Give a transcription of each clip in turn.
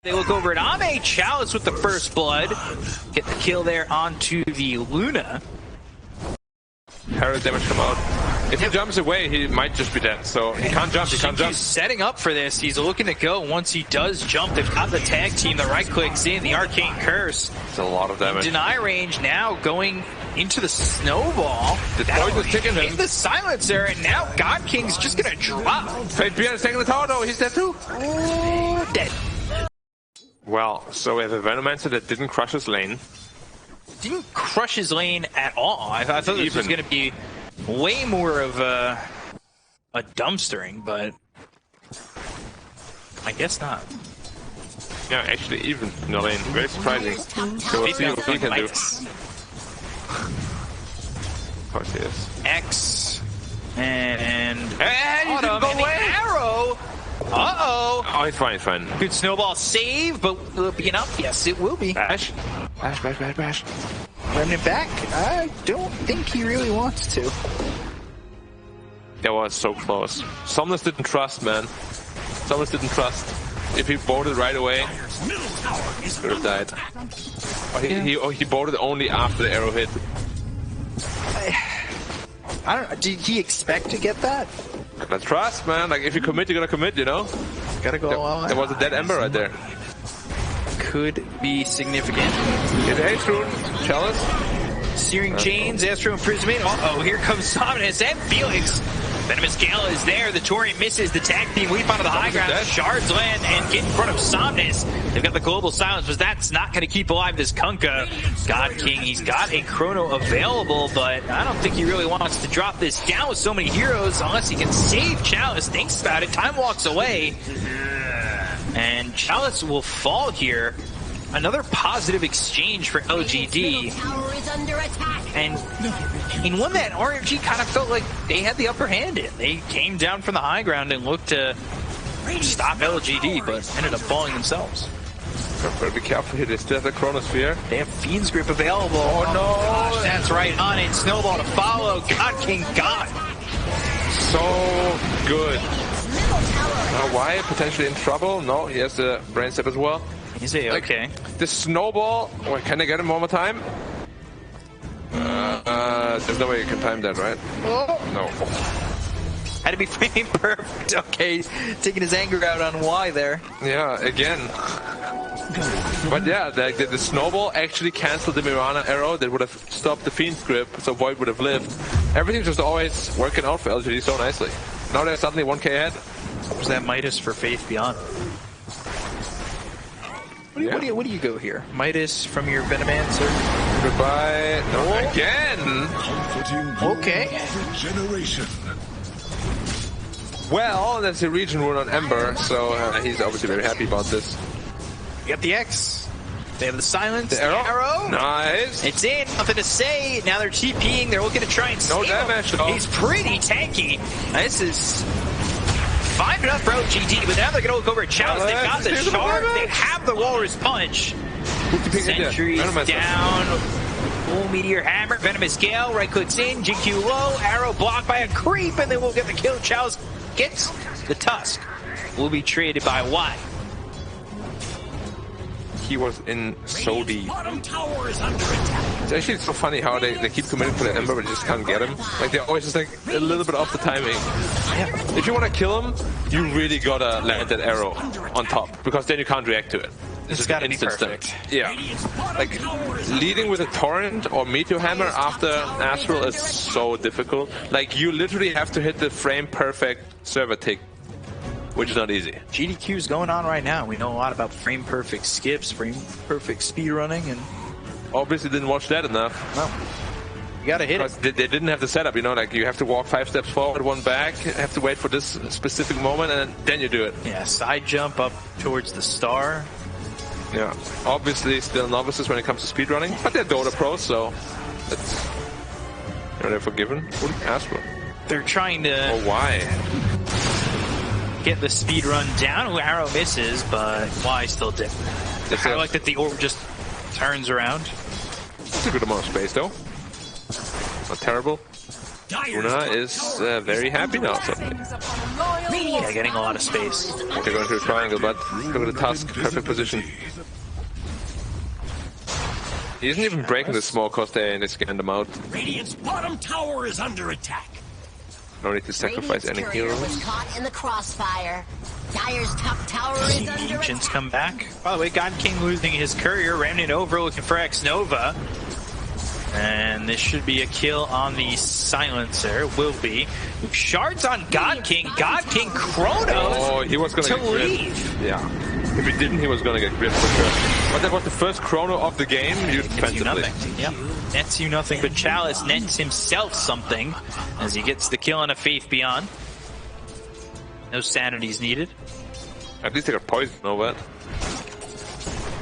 They look over at Ame. Chalice with the first blood. Get the kill there onto the Luna. Harris damage come out. If he jumps away, he might just be dead. So he can't jump, he can't jump. He's setting up for this. He's looking to go. Once he does jump, they've got the tag team. The right clicks in, the Arcane Curse. It's a lot of damage. Deny range now going into the snowball. The point is kicking him. In the silencer, and now God King's just gonna drop. Fate Bjorn is taking the tower though, he's dead too. Oh, dead. Well, so we have a Venomancer that didn't crush his lane. Didn't crush his lane at all. I thought this was gonna be way more of a dumpstering, but I guess not. Yeah, actually even in the lane. Very surprising. So we'll see what he can do. Of course he is. X and you didn't go away. Arrow. Uh-oh. Oh, he's fine, he's fine. Good snowball save, but will it be enough? Yes, it will be. Bash. Bash, bash, bash, bash. Remnant back? I don't think he really wants to. That was so close. Somnus didn't trust, man. Somnus didn't trust. If he bolted right away, he could have died. He bolted only after the arrow hit. I don't know. Did he expect to get that? Gotta trust, man. Like, if you commit, you gotta commit, you know? Gotta go all out. There was a dead ember right there. Could be significant. Get the Ace Rune. Chalice. Searing Chains, Astro Imprisonment. Uh-oh, here comes Somnus and Felix. Venomous Gale is there. The Torrent misses. The tag team leap onto the high ground. Shards land and get in front of Somnus. They've got the global silence, but that's not going to keep alive this Kunkka. God King, he's got a chrono available, but I don't think he really wants to drop this down with so many heroes unless he can save Chalice. Thinks about it. Time walks away. And Chalice will fall here. Another positive exchange for LGD. And in one that RNG kind of felt like they had the upper hand in. They came down from the high ground and looked to stop LGD, but ended up falling themselves. Better be careful here. They still have the Chronosphere. They have Fiend's Grip available. Oh no! Gosh, that's right on it. Snowball to follow. God King gone. So good. Why? Potentially in trouble? No, he has the brain step as well. Is he okay? The snowball. Wait, can I get him one more time? There's no way you can time that, right? Oh. No. Had to be frame perfect. Okay, taking his anger out on Y there. Yeah, again. But yeah, the snowball actually canceled the Mirana arrow that would have stopped the Fiend's Grip, so Void would have lived. Everything's just always working out for LGD so nicely. Now they're suddenly 1k ahead. Was that Midas for Faith Beyond? What do you go here? Midas from your Venomancer? Goodbye. No, again! Okay. Well, that's a region rune on Ember, so he's obviously very happy about this. You got the X. They have the silence. The arrow. Nice. It's in. Nothing to say. Now they're TPing. They're looking to try and no damage. He's pretty tanky. This is fine enough for LGD, but now they're going to look over at Chalice. They've got the shard. They have the Walrus Punch. Sentries down. Full Meteor Hammer. Venomous Gale. Right clicks in. GQ low. Arrow blocked by a creep, and then we'll get the kill. Chalice gets the Tusk. Will be traded by Y. He was in so deep. It's actually so funny how they keep committing to the Ember but just can't get him. Like, they're always just like a little bit off the timing. Yeah. If you want to kill him, you really gotta land that arrow on top, because then you can't react to it. This has got to be perfect. Yeah. Like, leading with a Torrent or Meteor Hammer after Astral is so difficult. Like, you literally have to hit the frame perfect server tick, which is not easy. GDQ's going on right now. We know a lot about frame perfect skips, frame perfect speedrunning, and obviously didn't watch that enough. No. You gotta hit it. They didn't have the setup, you know, like you have to walk 5 steps forward, 1 back, have to wait for this specific moment, and then you do it. Yeah, side jump up towards the star. Yeah, obviously still novices when it comes to speedrunning, but they're Dota pros, so that's, you know, they're forgiven. Astral. They're trying to... Oh, why? Get the speed run down. Arrow misses, but Y still did. I like that the orb just turns around. It's a good amount of space, though. Not terrible. Luna is very happy now, suddenly. Yeah, getting a lot of space. They're going to a triangle, but look at the Tusk, perfect position. He isn't even breaking the smoke because they scanned them out. Radiant's bottom tower is under attack. No need to sacrifice any heroes. Was caught in the crossfire. Dire's top tower is under Ancients attack. come back. By the way, God King losing his courier, ramming it over, looking for X-Nova. And this should be a kill on the Silencer. Will be. Shards on God King. God King Chronos. Oh, he was going to get leave. Yeah. If he didn't, he was going to get gripped for sure. But that was the first chrono of the game. Nets you nothing. Yep. Nets you nothing, but Chalice nets himself something as he gets the kill on a Faith Beyond. No sanities needed. At least they got poison over it.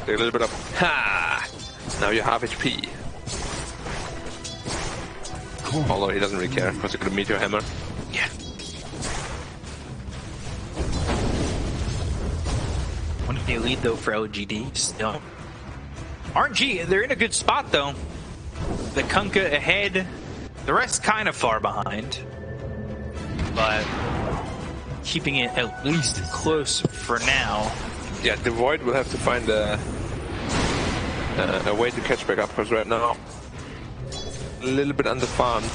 Take a little bit of ha! Now you're half HP. Although he doesn't really care because he could have Meteor Hammer. Yeah. One day lead though for LGD still. RNG, they're in a good spot though. The Kunkka ahead, the rest kind of far behind, but keeping it at least close for now. Yeah, the Void will have to find a way to catch back up because right now a little bit underfarmed.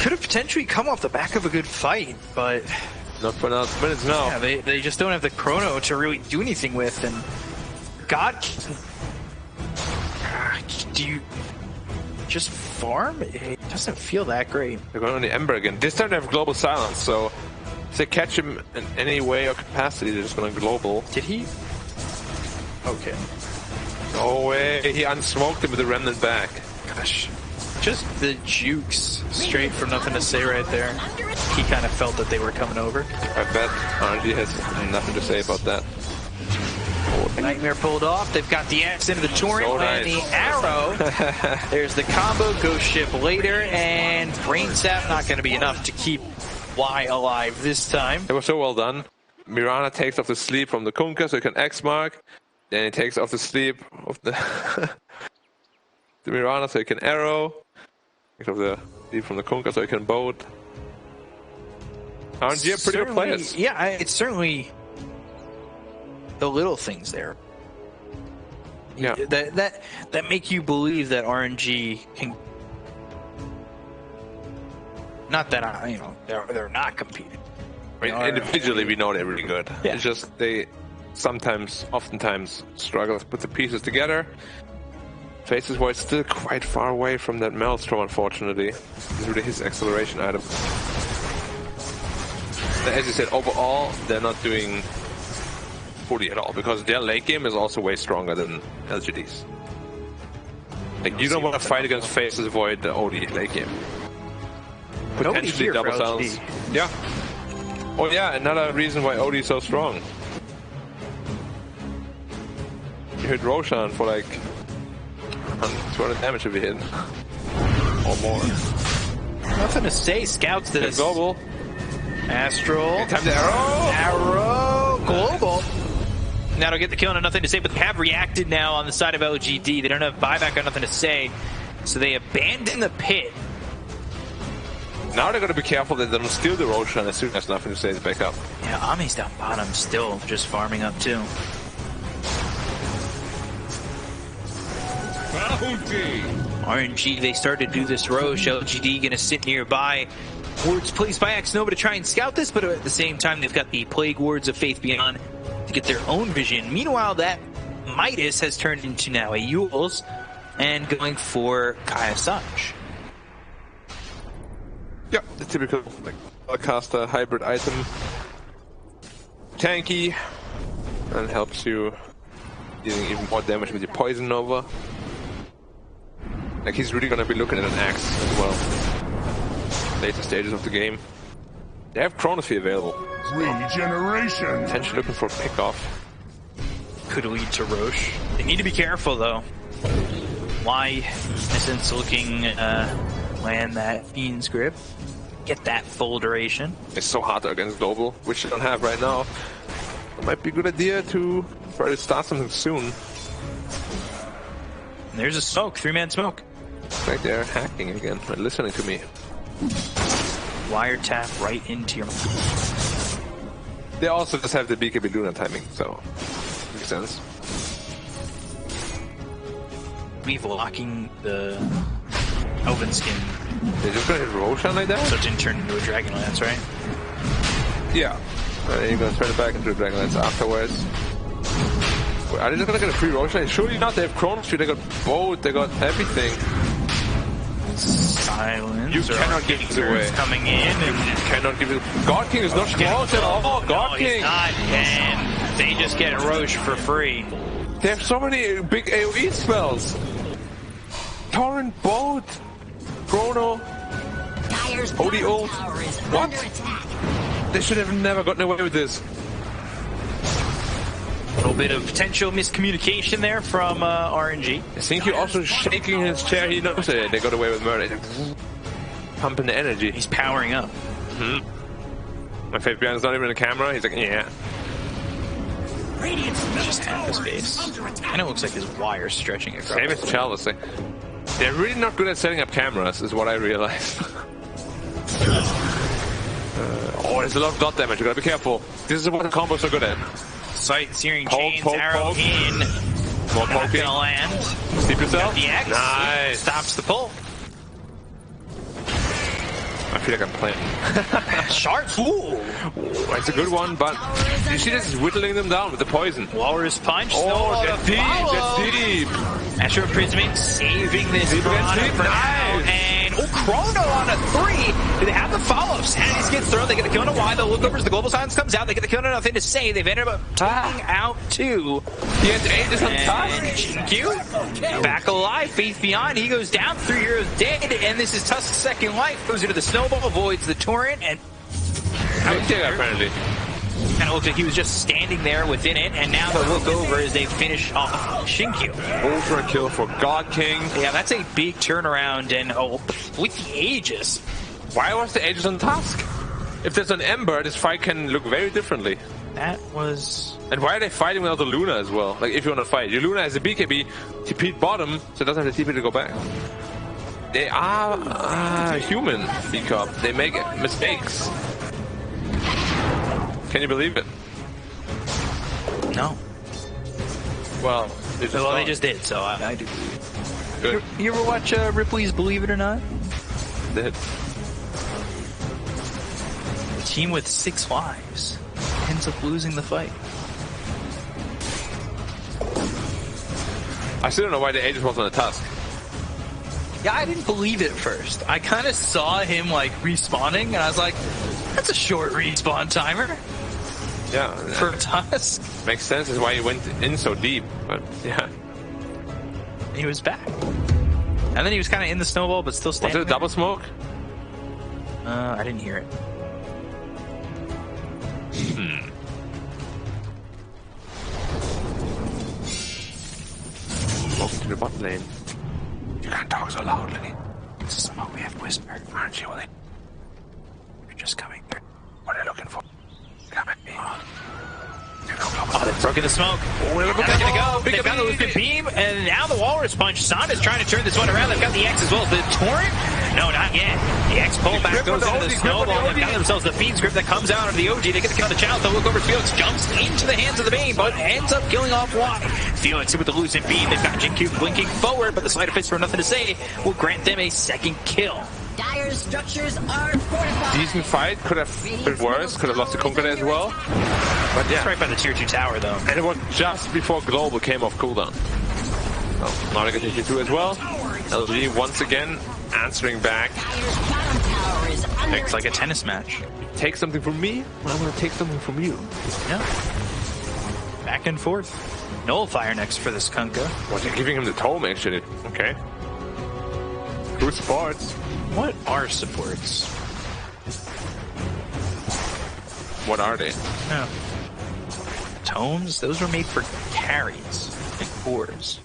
Could have potentially come off the back of a good fight, but not for now. Minutes now. Yeah, they just don't have the chrono to really do anything with. And God, do you just farm? It doesn't feel that great. They're going on the Ember again. This time they have global silence, so if they catch him in any way or capacity, they're just going to global. Did he? Okay. No way. He unsmoked him with the remnant back. Gosh. Just the jukes straight from nothing to say right there. He kind of felt that they were coming over. I bet RNG has nothing to say about that. Nightmare pulled off. They've got the axe into the torrent So and nice. the arrow. There's the combo. Ghost ship later, and brain sap not going to be enough to keep Y alive this time. It was so well done. Mirana takes off the sleep from the Kunkka so he can X mark. Then he takes off the sleep of the the Mirana so he can arrow. Takes off the sleep from the Kunkka so he can boat. RNG are pretty good players. Yeah, it's certainly the little things there. Yeah. That make you believe that RNG can. Not that they're not competing. I mean, individually, we know they're really good. Yeah. It's just they oftentimes struggle to put the pieces together. Faces Void still quite far away from that Maelstrom, unfortunately. It's really his acceleration item. As you said, overall, they're not doing fully at all because their late game is also way stronger than LGD's. Like, you don't want to fight against Faces Void the OD late game. Potentially double silence. Yeah. Oh yeah, another reason why OD is so strong. You hit Roshan for like 200 damage if you hit. Or more. Nothing to say. Scouts this. Global. Astral. Time to arrow. Arrow. Global. Now to get the kill and nothing to say, but they have reacted now on the side of LGD. They don't have buyback or nothing to say, so they abandon the pit. Now they're going to be careful that they don't steal the Roshan as soon as nothing to say is back up. Yeah, Ami's down bottom still, just farming up too. RNG, they started to do this Roche. LGD going to sit nearby. Wards placed by X-Nova to try and scout this, but at the same time, they've got the Plague Wards of Faith Beyond to get their own vision. Meanwhile, that Midas has turned into now a Yules and going for Kaya Sanj. Yeah, the typical like caster hybrid item. Tanky, and helps you dealing even more damage with your Poison Nova. Like, he's really gonna be looking at an axe as well. Later stages of the game. They have Chronosphere available. Regeneration! Potentially looking for a pick-off. Could lead to Roche. They need to be careful though. Why Essence looking land that Fiend's Grip. Get that full duration. It's so hard against Global, which they don't have right now. It might be a good idea to try to start something soon. And there's a smoke, 3-man smoke. Like they're hacking again and listening to me. Wiretap right into your... They also just have the BKB Luna timing, so makes sense. We've locking the Elven skin. They're just gonna hit Roshan like that? So it didn't turn into a Dragonlance, right? Yeah. And you're gonna turn it back into a Dragonlance afterwards. Are they just gonna get a free Roshan? Surely not, they have Chrono Tree, they got both, they got everything. Silence. You cannot give this away. Coming in. You cannot give it. God King is not close at all. God King. He's not, and they just get Roche for free. They have so many big AoE spells. Torrent, both. Chrono. OD ult. What? They should have never gotten away with this. A little bit of potential miscommunication there from RNG. I think he also shaking his chair. He knows it. They got away with murder. Pumping the energy. He's powering up. My favorite behind is not even in the camera. He's like, yeah. Just half his face. And it looks like his wire's stretching across. Same as Chalice. They're really not good at setting up cameras, is what I realized. Oh, there's a lot of dot damage. You gotta be careful. This is what the combos are good at. Sight, searing Poke, chains, poke, arrow poke. in. More Not poking. gonna land. Steep yourself. The X. Nice. Stops the pull. I feel like I'm playing. Sharp. Ooh. It's a good one, but you see this is whittling them down with the poison. Walrus punch. Oh, that's deep. That's deep. Astro Prismic saving this Deep against Chrono deep. for now. Nice. And Chrono on a 3. Do they have the follow-ups? Hades gets thrown. They get the kill on a Y. They'll look over as the Global Silence comes out. They get the kill on nothing to say. They've ended up taking out 2. He has Aegis on top. GQ back alive. Faith Beyond. He goes down. 3 heroes dead. And this is Tusk's second life. Goes into the snowball. Avoids the torrent. And apparently. kind of looked like he was just standing there within it, and now they'll look over as they finish off Shinkyu. Ultra kill for God King. Yeah, that's a big turnaround, and with the Aegis. Why was the Aegis on Tusk? If there's an Ember, this fight can look very differently. That was... And why are they fighting without the Luna as well? Like, if you want to fight, your Luna has a BKB, TP'd bottom, so it doesn't have the TP to go back. They are human, B-Cup. They make mistakes. Can you believe it? No. Well, They just did, so I do believe it. Good. You ever watch Ripley's Believe It or Not? Did. The team with 6 lives ends up losing the fight. I still don't know why the Aegis was on the Tusk. Yeah, I didn't believe it at first. I kind of saw him like respawning, and I was like, that's a short respawn timer. Yeah. For Tusk. Makes sense, is why he went in so deep, but yeah. He was back. And then he was kind of in the snowball, but still Was standing it a double smoke? I didn't hear it. Welcome to the bot lane. You can't talk so loudly. It's a smoke, we have whisper. Aren't you, Willie? You're just coming. What are you looking for? Come at me. Oh, they've broken the smoke. Where are they gonna go? They've got the Lucid Beam, and now the Walrus Punch. Sonda's trying to turn this one around. They've got the X as well as the Torrent. No, not yet. The X pullback goes into the snowball. They've got themselves the Fiend's Grip that comes out of the OG. They get the kill on the challenge. They'll look over Felix. Jumps into the hands of the Bane, but ends up killing off Y. Felix with the Lucid Beam. They've got Jinkyu blinking forward, but the Sleight of Fist for nothing to say will grant them a second kill. Dire's structures are fortified. Decent fight, could have been worse, could have lost the Conqueror as well. But yeah, It's right by the tier 2 tower, though. and it was just before Global came off cooldown. Oh, now they get tier 2 as well. LG once again answering back. Dire's bottom tower is under It's like a tennis match. Take something from me, I want to take something from you. Yeah. Back and forth. Nullifier next for this Kunkka. What, they're giving him the tome actually. Okay. Good sports. What are supports? What are they? No. Tomes? Those were made for carries, like cores.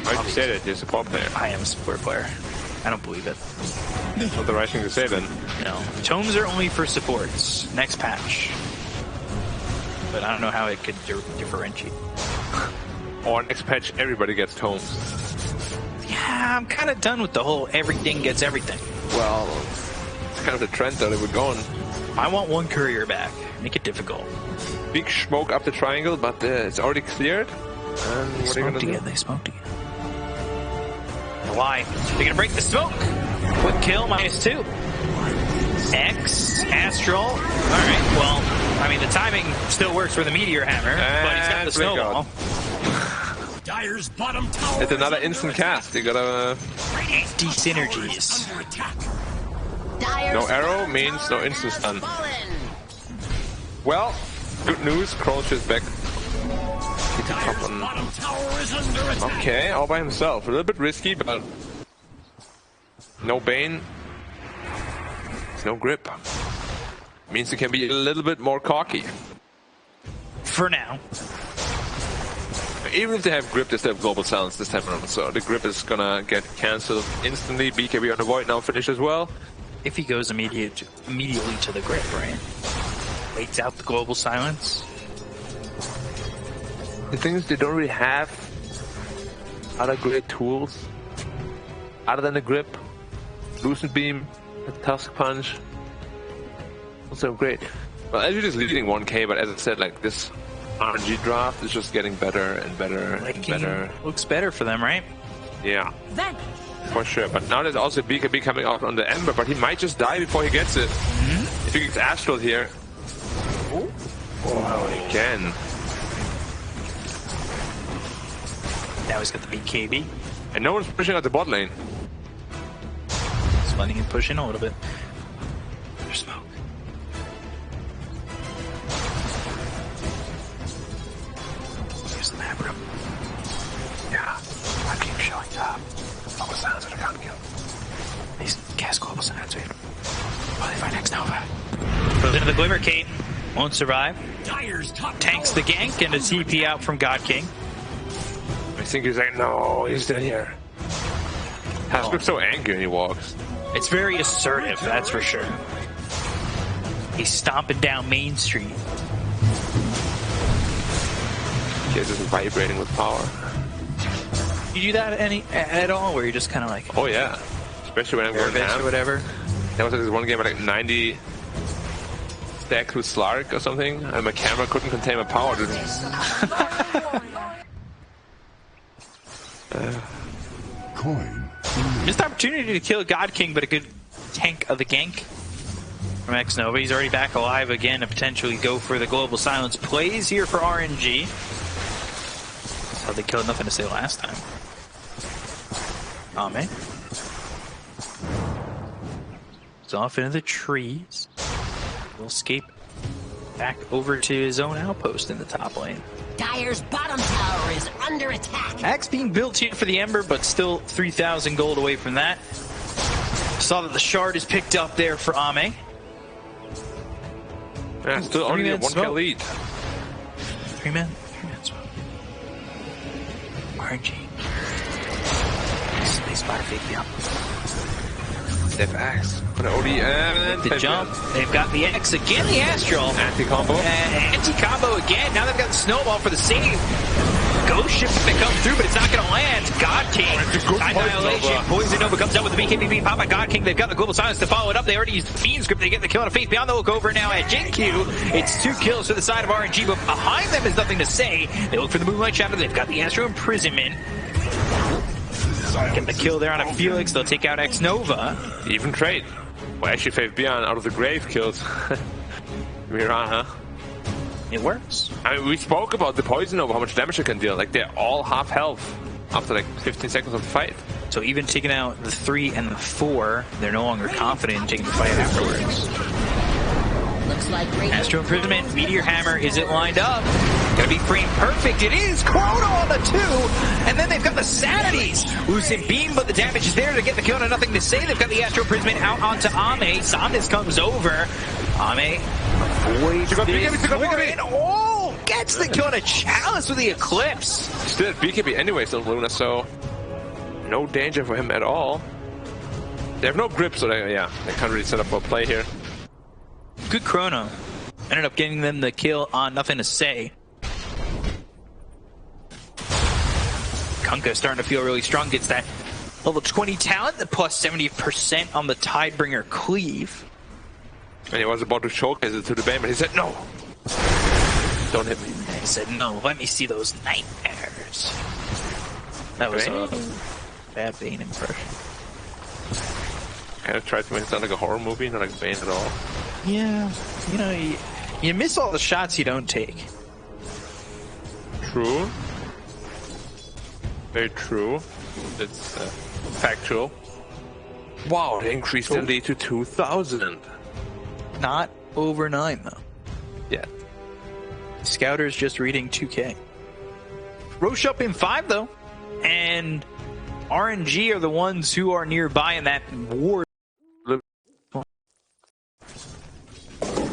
Why'd you say that? You're a support player. I am a support player. I don't believe it. That's not the right thing to say then. No. Tomes are only for supports. Next patch. But I don't know how it could differentiate. Or next patch, everybody gets tomes. Yeah, I'm kind of done with the whole everything gets everything. Well, it's kind of the trend that we're going. I want one courier back. Make it difficult. Big smoke up the triangle, but it's already cleared. And what are you gonna do? They smoked again. Why? They're gonna break the smoke. Quick kill, -2. X, Astral. All right, well, I mean, the timing still works for the Meteor Hammer, but he's got the snowball. Dire's bottom tower. It's another instant cast. You gotta... Anti-synergies. No arrow means no instant stun. Well, good news. Kroll's just back. Okay, all by himself. A little bit risky, but no Bane. No grip. Means he can be a little bit more cocky. For now. Even if they have grip, they still have global silence this time around. So the grip is gonna get cancelled instantly. BKB on the void now finish as well. If he goes immediately to the grip, right? Waits out the global silence. The thing is, they don't really have other great tools other than the grip, Lucent Beam, the Tusk Punch. Also great. Well, LGD is leading 1K, but as I said, like this RNG draft is just getting better and better and better. Looks better for them, right? Yeah, for sure. But now there's also BKB coming out on the Ember, but he might just die before he gets it. If he gets Astral here. Oh, again. Now he's got the BKB. And no one's pushing out the bot lane. Just letting him push in a little bit. There's smoke. Here's the map room. Yeah, I keep showing up. Global silence with a gun kill. These cast global silence with. Will they find X Nova? Goes into the Glimmer Cape. Won't survive. Tanks the gank and a TP out from God King. I think he's like, no, he's still here. Has looks so angry when he walks. It's very assertive, that's for sure. He's stomping down Main Street. He's just vibrating with power. You do that at all, where you're just kind of like, oh yeah, especially when I'm going ham or whatever. There was this one game like 90 stacks with Slark or something, and my camera couldn't contain my power. Missed opportunity to kill God King, but a good tank of the gank from X Nova. He's already back alive again to potentially go for the global silence plays here for RNG. That's how they killed Nothing to Say last time. Ame. It's off into the trees. Will escape back over to his own outpost in the top lane. Dire's bottom tower is under attack. Axe being built here for the Ember, but still 3,000 gold away from that. Saw that the shard is picked up there for Ame. Yeah, still only a 1K lead. 3-man smoke. RNG. They spot a fake jump. They have Axe. On the OD and the jump. They've got the X again, the Astral. Anti-combo. Anti-combo again. Now they've got the snowball for the save. Ghost ship to come through, but it's not going to land. God King. Annihilation. Poison Nova comes out with the BKB pop by God King. They've got the global silence to follow it up. They already used the Fiend script. They get the kill on a face beyond the look over now at JQ. It's 2 kills to the side of RNG, but behind them is Nothing to Say. They look for the Moonlight Shadow. They've got the Astral Imprisonment. Get the kill there on a Felix. They'll take out X Nova. Even trade. Well, actually, Faith Beyond out of the grave kills Miran, huh? It works. I mean, we spoke about the Poison Nova, how much damage it can deal. Like, they're all half health after like 15 seconds of the fight. So even taking out the 3 and the 4, they're no longer confident in taking the fight afterwards. Looks like Astral Imprisonment, Meteor Hammer, is it lined up? Gonna be frame perfect, it is! Chrono on the 2! And then they've got the Sanities! Lucent Beam, but the damage is there to get the kill on Nothing to Say. They've got the Astral Imprisonment out onto Ame. Sandis comes over. Ame avoids this. Oh! Gets the kill on a Chalice with the Eclipse! Still at BKB anyways on Luna, so no danger for him at all. They have no grip, so they can't really set up for a play here. Good chrono. Ended up getting them the kill on Nothing to Say. Kunkka starting to feel really strong. Gets that level 20 talent, the plus 70% on the Tidebringer Cleave. And he was about to showcase it to the Bane, but he said, no! Don't hit me. He said, no, let me see those nightmares. That was a bad Bane impression. Kind of tried to make it sound like a horror movie, not like Bane at all. Yeah, you know, you miss all the shots you don't take. True. Very true. It's factual. Wow, they increased the lead to 2,000. Not over 9, though. Yeah. Scouter's just reading 2K. Roche up in 5, though. And RNG are the ones who are nearby in that ward.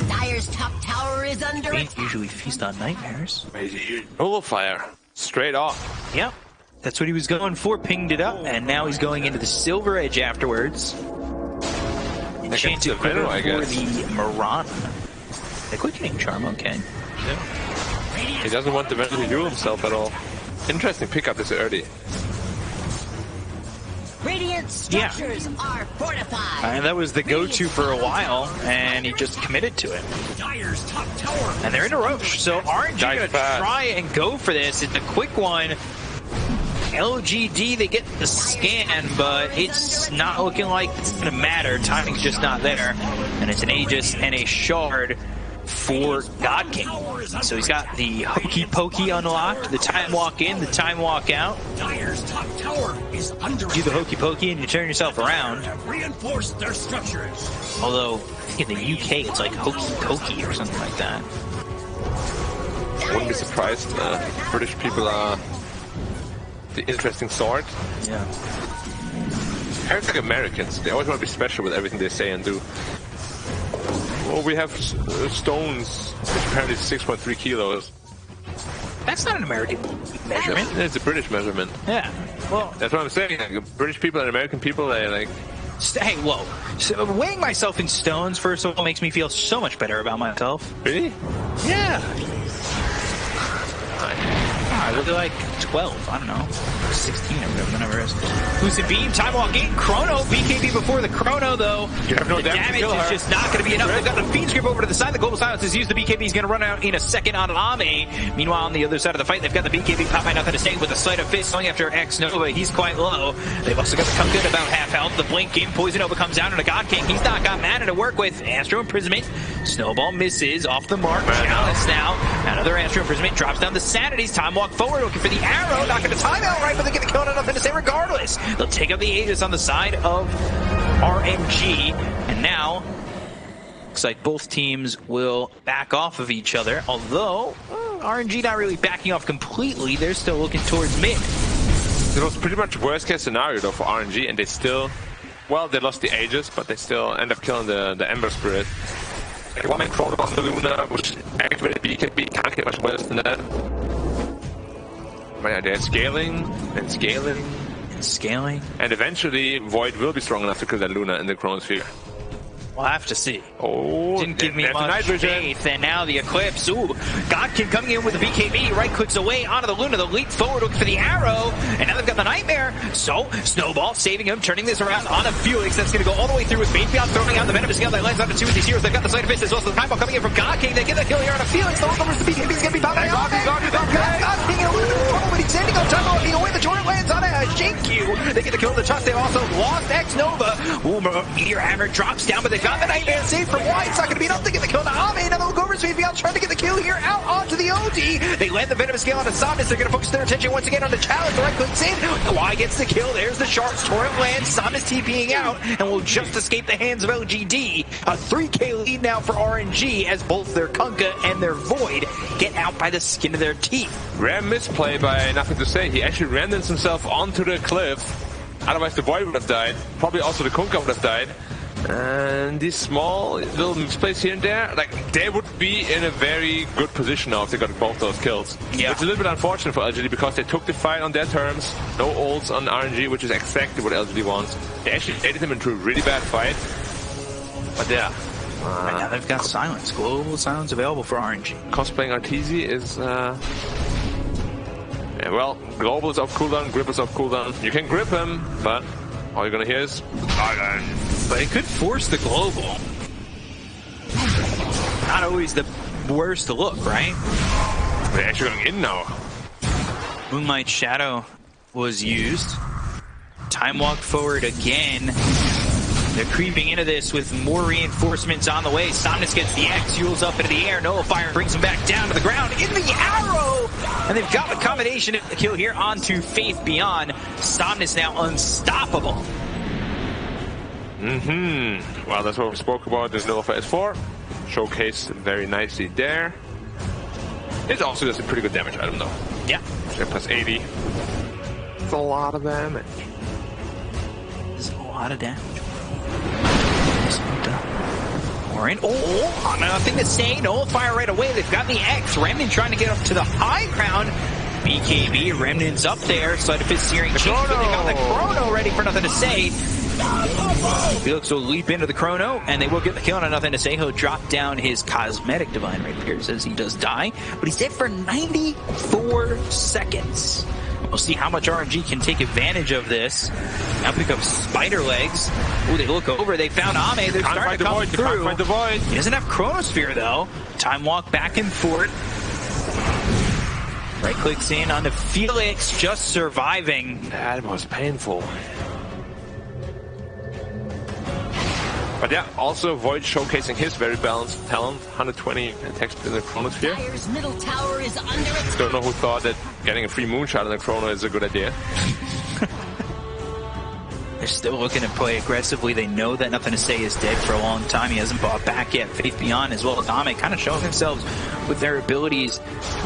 Dire's top tower is under They attack. usually feast on nightmares. Nullifier. Straight off. Yep. That's what he was going for, pinged it up, and now he's going into the Silver Edge afterwards. Enchanted Quiver I for guess. the Marana. The quickening charm, okay. Yeah. He doesn't want the Venom to heal himself at all. Interesting pickup this early. Radiant structures are fortified. And that was the go-to for a while, and he just committed to it. Dire's top tower. And they're in a rush, so RNG Nice gonna pass. try and go for this. It's a quick one. LGD, they get the scan, but it's not looking like it's gonna matter. Timing's just not there. And it's an Aegis and a Shard for God King. So he's got the Hokey Pokey unlocked, the time walk in, the time walk out. Dire's top tower is under Do the Hokey Pokey and you turn yourself around. Reinforce their structures. Although, I think in the UK it's like Hokey Pokey or something like that. I wouldn't be surprised. British people are the interesting sort. Yeah. It's like Americans. They always want to be special with everything they say and do. Well, we have stones, which apparently is 6.3 kilos. That's not an American measurement. It's a British measurement. Yeah. Well, That's what I'm saying. Like, British people and American people, they like... hey, whoa. So, weighing myself in stones, first of all, makes me feel so much better about myself. Really? Yeah. I look like 12, I don't know, 16 or whatever it is. Who's the beam? Time walk in, Chrono, BKB before the Chrono though. You have no the damage to kill is her. just not going to be enough. They've got the Fiend's Grip over to the side. The Global Silence has used the BKB. He's going to run out in a second on Ame. Meanwhile, on the other side of the fight, they've got the BKB pop by nothing to say with a Sleight of Fist going after X Nova. He's quite low. They've also got the Come Good about half health. The Blink in, Poison Nova comes down, and a God King. He's not got mana to work with. Astro Imprisonment. Snowball misses off the mark. Chalice now. Another Astro Imprisonment drops down the Sanity's. Time walk forward, looking for the arrow. Not going to time out right, but they get the kill and nothing to say regardless. They'll take up the Aegis on the side of RNG. And now, looks like both teams will back off of each other. Although, RNG not really backing off completely. They're still looking towards mid. It was pretty much worst case scenario though for RNG, and they still... Well, they lost the Aegis, but they still end up killing the Ember Spirit. Like one man crawled on the Luna, which activated BKB, can't get much worse than that. But yeah, they're scaling, and scaling, And scaling. and eventually Void will be strong enough to kill that Luna in the Chronosphere. We'll have to see. Oh, Didn't give me there's the much night vision. faith, and now the Eclipse. Ooh, Godkin coming in with the BKB, right clicks away onto the Luna, the leap forward looking for the arrow, and now they've got the Nightmare. So, Snowball saving him, turning this around on a Felix that's going to go all the way through with Bayfield throwing out the Venomous Scale that lands onto two of these heroes. They've got the Sleight of Fist as well as the Time Ball coming in from God King. They get the kill here on a Felix. The leftovers, the BKB is going to be popped by God King and a little bit of trouble, but he's sending on Time Ball, being away. The torrent lands on a Shake-Q. They get the kill in the trust. They also lost X Nova. Ooh, Meteor Hammer drops down, but they've got the Nightmare save from White. It's not going to be enough to get the kill to Ame. Now they'll go over to Bayfield trying to get the kill here out onto the OD. They land the Venomous Scale on Somnus. They're going to focus their attention once again on the challenge. The right clicks in. Y gets the kill. There's the Sharks. Torrent lands. Somnus TPing out and will just escape the hands of LGD. A 3K lead now for RNG as both their Kunkka and their Void get out by the skin of their teeth. Rare misplay by Nothing to Say. He actually randoms himself onto the cliff. Otherwise the Void would have died. Probably also the Kunkka would have died. And these small little misplays here and there, like, they would be in a very good position now if they got both those kills. Yeah. Which is a little bit unfortunate for LGD because they took the fight on their terms. No ults on RNG, which is exactly what LGD wants. They actually aided them into a really bad fight. But yeah. And now they've got Silence. Global Silence available for RNG. Cosplaying Arteezy is, yeah, well, Global is off cooldown, Grip is off cooldown. You can grip him, but all you're gonna hear is... But it could force the Global. not always the worst look, right? They're actually going in now. Moonlight Shadow was used. Time walk forward again. They're creeping into this with more reinforcements on the way. Somnus gets the X, fuels up into the air. Nullifier brings him back down to the ground in the arrow. And they've got the combination of the kill here onto Faith Beyond. Somnus now unstoppable. Well, that's what we spoke about. There's Nullifier S4. Showcased very nicely there. It also does a pretty good damage item though. Yeah. Plus 80. It's a lot of damage. It's a lot of damage. Warren. Oh, nothing to say. Nullifier right away. They've got the X. Remnant trying to get up to the high ground. BKB, Remnant's up there. Sleight of Fist searing change, but they got the Chrono ready for nothing to say. Felix will leap into the Chrono, and they will get the kill on nothing to say. He'll drop down his Cosmetic Divine Rapiers as he does die, but he's dead for 94 seconds. We'll see how much RNG can take advantage of this. Now pick up Spider Legs. Ooh, they look over. They found Ame. They're starting to come through. He doesn't have Chronosphere, though. Time walk back and forth. Right clicks in onto Felix, just surviving. That was painful. But yeah, also Void showcasing his very balanced talent. 120 attacks in the Chronosphere. Dire's middle tower is under attack. Don't know who thought that getting a free moonshot in the Chrono is a good idea. They're still looking to play aggressively. They know that Nothing to Say is dead for a long time. He hasn't bought back yet. Faith Beyond as well as Ame kind of showing themselves with their abilities.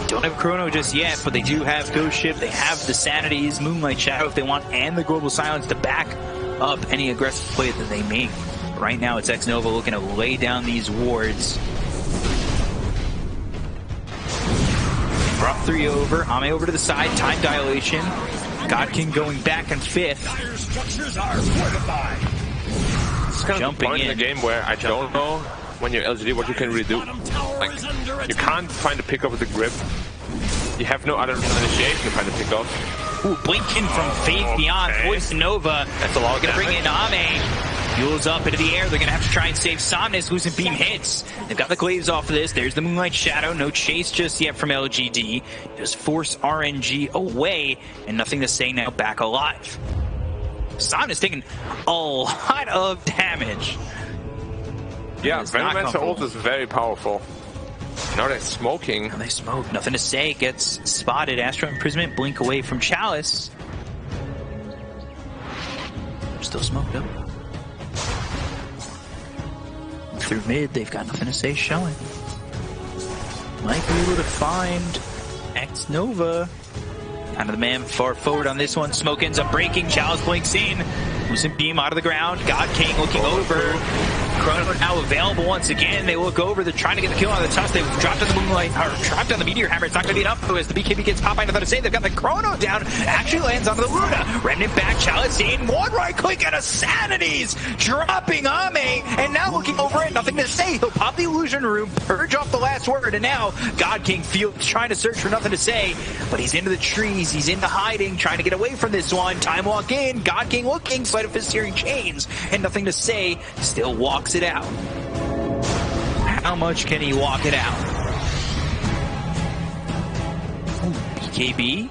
Don't have Chrono just yet, but they do have Ghost Ship. They have the Sanities, Moonlight Shadow if they want, and the Global Silence to back up any aggressive play that they make. Right now, it's X-Nova looking to lay down these wards. Drop 3 over. Ame over to the side. Time dilation. God King going back in 5th. It's kind of the point in the game where I don't know when you're LGD what you can really do. Like, you can't find a pickup with the grip. You have no other initiation to find a pickup. Ooh, Blinking from Faith Beyond. Voice Nova. That's a lot of Gonna bring in Ame. Fuels up into the air. They're going to have to try and save Somnus, losing beam hits. They've got the Glaives off of this. There's the Moonlight Shadow. No chase just yet from LGD. Just force RNG away, and Nothing to Say now back alive. Somnus taking a lot of damage. Yeah, Venomancer ult is very powerful. Now they're smoking. Now they smoke. Nothing to Say gets spotted. Astro Imprisonment, blink away from Chalice. Still smoked up. Through mid, they've got Nothing to Say showing. Might be able to find X-Nova. Kind of the man far forward on this one. Smoke ends up breaking. Chalice blinks in. Losing beam out of the ground. God King looking over. Chrono now available once again. They look over. They're trying to get the kill on the tusk. They've dropped on the Moonlight, or dropped on the Meteor Hammer. It's not going to be enough as the BKB gets popped by Nothing to Say. They've got the Chrono down. Actually lands onto the Luna. Remnant back. Chalice in. One right click and a Sanities. Dropping Ame. And now looking over at Nothing to Say. He'll pop the Illusion Room. Purge off the last word. And now God King Field trying to search for Nothing to Say. But he's into the trees. He's into hiding. Trying to get away from this one. Time walk in. God King looking. Sleight of Fist searing chains. And Nothing to Say still walks it out. How much can he walk it out? Ooh, BKB?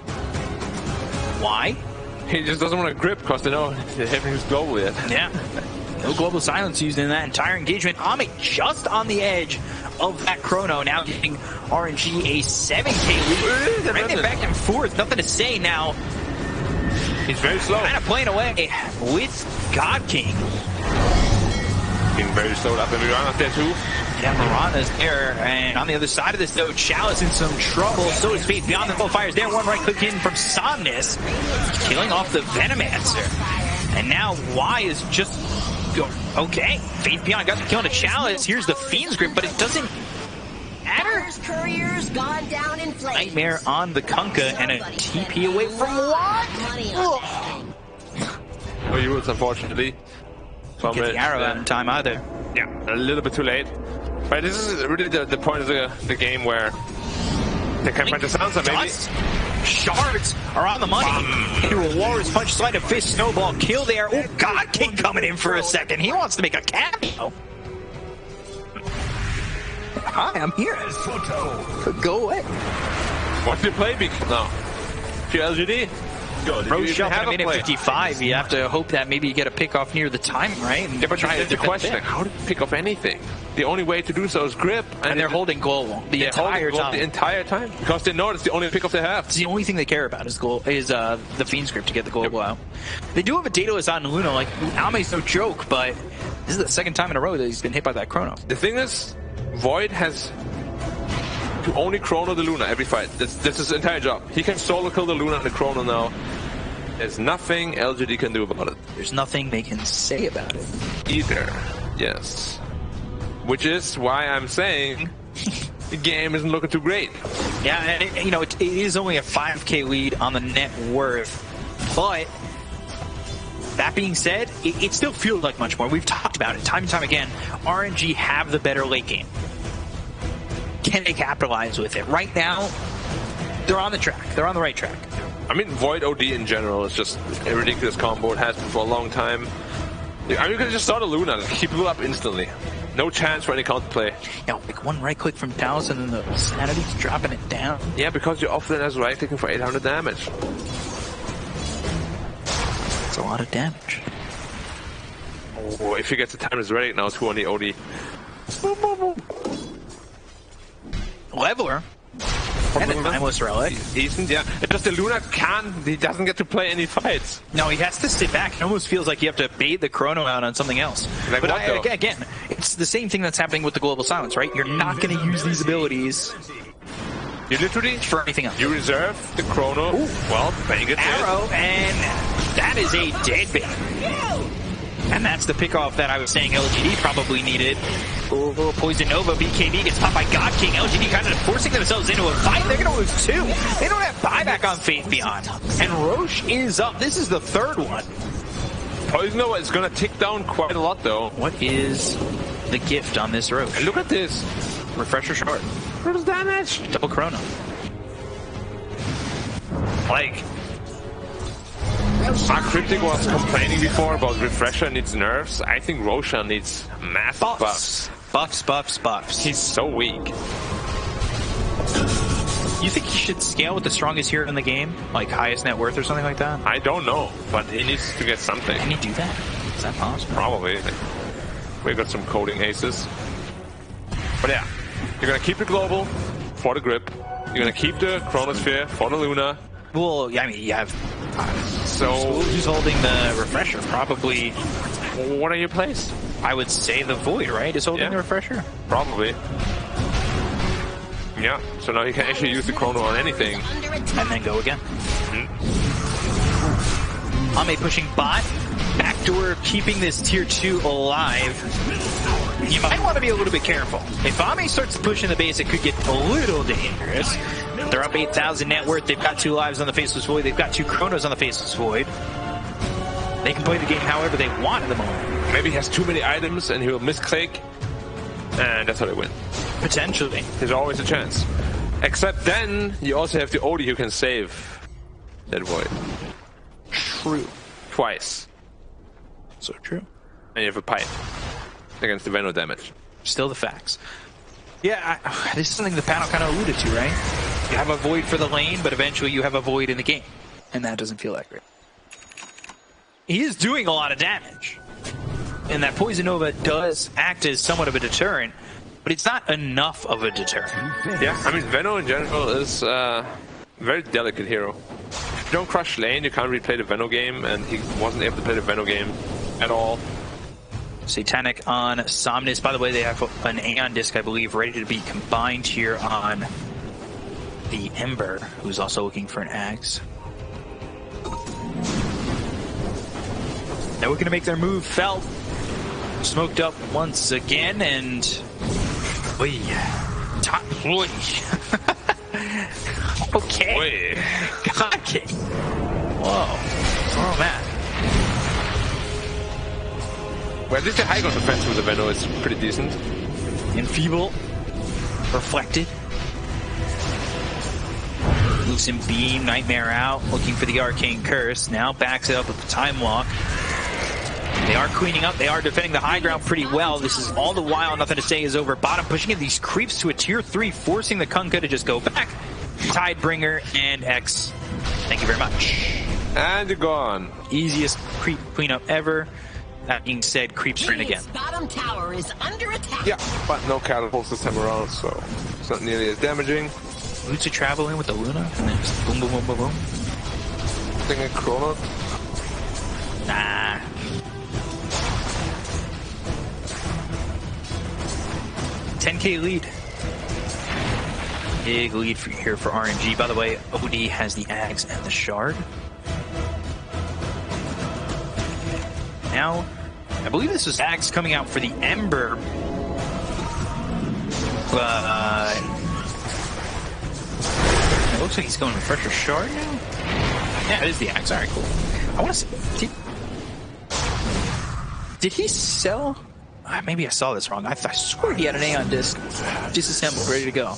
Why? He just doesn't want to grip because they know they haven't used global yet. Yeah. No Global Silence used in that entire engagement. Ame just on the edge of that Chrono. Now getting RNG a 7K lead. Running back and forth. Nothing to Say now. He's very slow. Kind of playing away with God King. Being very slowed up, and Mirana's there too. Yeah, Mirana's there, and on the other side of this though, Chalice in some trouble. So is Faith Beyond. The full fires there. One right click in from Somnus, killing off the Venomancer. And now Y is just okay. Faith Beyond got the kill on the Chalice. Here's the Fiend's Grip, but it doesn't matter. Courier's gone down in flames. Nightmare on the Kunkka and a TP away from what? Oh, you was unfortunately. Get the arrow out in time either. Yeah, a little bit too late. But this is really the point of the game where they can find the sounds of maybe. Shards are on the money. Into a Walrus Punch, Sleight of Fist, Snowball, kill there. Oh, God King coming in for a second. He wants to make a cameo. Hi, I'm here. Go away. What's your play? No. LGD. Roche up in a minute 55. You have to hope that maybe you get a pick off near the timing, right? Yeah, but the question, like, how do you pick off anything? The only way to do so is grip. And they're holding global the entire time. The entire time. Because they know it's the only pick off they have. It's the only thing they care about is the Fiend script to get the global out. They do have a Daedalus on Luna. Like, Ame's no joke, but this is the second time in a row that he's been hit by that Chrono. The thing is, Void has to only Chrono the Luna every fight. That's his entire job. He can solo kill the Luna and the Chrono now. There's nothing LGD can do about it. There's nothing they can say about it. Either. Yes. Which is why I'm saying the game isn't looking too great. Yeah, and it is only a 5K lead on the net worth. But that being said, it still feels like much more. We've talked about it time and time again. RNG have the better late game. Can they capitalize with it? Right now, they're on the track. They're on the right track. I mean, Void OD in general is just a ridiculous combo. It has been for a long time. I mean, you can just start a Luna and keep people up instantly. No chance for any counterplay. Yeah, like one right click from Dallas and then the Sanity's dropping it down. Yeah, because you're often as right clicking for 800 damage. It's a lot of damage. Oh, if he gets the time is ready, now 2 on the OD. Leveler. And a timeless relic. Decent, yeah. It's just the Luna he doesn't get to play any fights. No, he has to sit back. It almost feels like you have to bait the Chrono out on something else. Like but what, again, it's the same thing that's happening with the Global Silence, right? You're not going to use these abilities. You literally, for anything else. You reserve the Chrono. Ooh. Well, bang it. Arrow, and that is a dead bait. And that's the pickoff that I was saying LGD probably needed. Oh, Poison Nova, BKB gets popped by God King. LGD kind of forcing themselves into a fight. They're going to lose 2. They don't have buyback on Faith Beyond. And Roche is up. This is the third one. Poison Nova is going to tick down quite a lot, though. What is the gift on this Roche? And look at this. Refresher short. What is damage? Double Chrono. Like... Mark Cryptic was complaining before about Refresher needs nerfs. I think Roshan needs massive buffs. Buffs. He's so weak. You think he should scale with the strongest hero in the game? Like highest net worth or something like that? I don't know, but he needs to get something. Can he do that? Is that possible? Probably. We got some coding aces. But yeah, you're going to keep the global for the grip. You're going to keep the Chronosphere for the Luna. Well, yeah, I mean, you have... So who's holding the Refresher? Probably... What are your plays? I would say the Void, right? Is holding the Refresher? Probably. Yeah, so now he can actually use the Chrono on anything. And then go again. Ame pushing bot. Backdoor keeping this tier 2 alive. You might want to be a little bit careful. If Ame starts pushing the base, it could get a little dangerous. They're up 8,000 net worth. They've got 2 lives on the Faceless Void. They've got 2 Chronos on the Faceless Void. They can play the game however they want at the moment. Maybe he has too many items and he'll misclick. And that's how they win. Potentially. There's always a chance. Except then, you also have the OD who can save that Void. True. Twice. So true. And you have a pipe against the Veno damage. Still the facts. Yeah, this is something the panel kind of alluded to, right? You have a Void for the lane, but eventually you have a Void in the game. And that doesn't feel that great. He is doing a lot of damage. And that Poison Nova does act as somewhat of a deterrent, but it's not enough of a deterrent. Yeah, I mean, Veno in general is a very delicate hero. If you don't crush lane, you can't really play the Veno game, and he wasn't able to play the Veno game at all. Satanic on Somnus. By the way, they have an Aeon disc, I believe, ready to be combined here on the Ember, who's also looking for an axe. Now we're going to make their move felt. Smoked up once again, and... Oy. Oy. Okay. Oy. God King. Whoa. Oh, man. Well, at least the high ground defense with the Veno is pretty decent. Enfeeble. Reflected. Loosen Beam, Nightmare out, looking for the Arcane Curse. Now backs it up with the Time Walk. They are cleaning up. They are defending the high ground pretty well. This is all the while Nothing to Say is over bottom, pushing in these creeps to a tier 3, forcing the Kunkka to just go back. Tidebringer and X. Thank you very much. And you're gone. Easiest creep cleanup ever. That being said, creeps are in again. Bottom tower is under attack. Yeah, but no catapults this time around, so it's not nearly as damaging. Lucha travel in with the Luna, and then just boom, boom, boom, boom, boom. Thing a Chrono. Nah. $10K lead. Big lead here for RNG. By the way, OD has the Ags and the Shard. Now, I believe this was Ags coming out for the Ember. It looks like he's going for Refresher Shard now. Yeah, it is the Axe. Alright, cool. I want to see. Did he sell? Maybe I saw this wrong. I swear he had an Aeon disc disassembled, ready to go.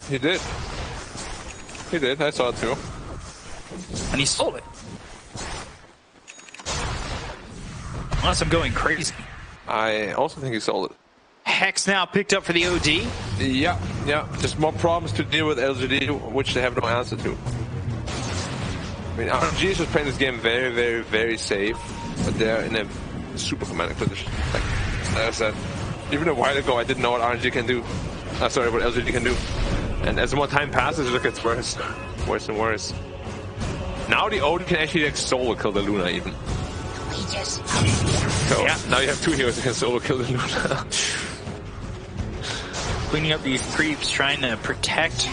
He did. He did. I saw it too. And he sold it. Unless I'm going crazy. I also think he sold it. Hex now picked up for the OD. Yeah. Just more problems to deal with LGD, which they have no answer to. I mean, RNG is just playing this game very, very, very safe, but they're in a super commanding position. Like I said, even a while ago, I didn't know what RNG can do. What LGD can do. And as more time passes, it gets worse. Worse and worse. Now the OD can actually like solo kill the Luna even. So yeah. Now you have two heroes who can solo kill the Luna. Cleaning up these creeps, trying to protect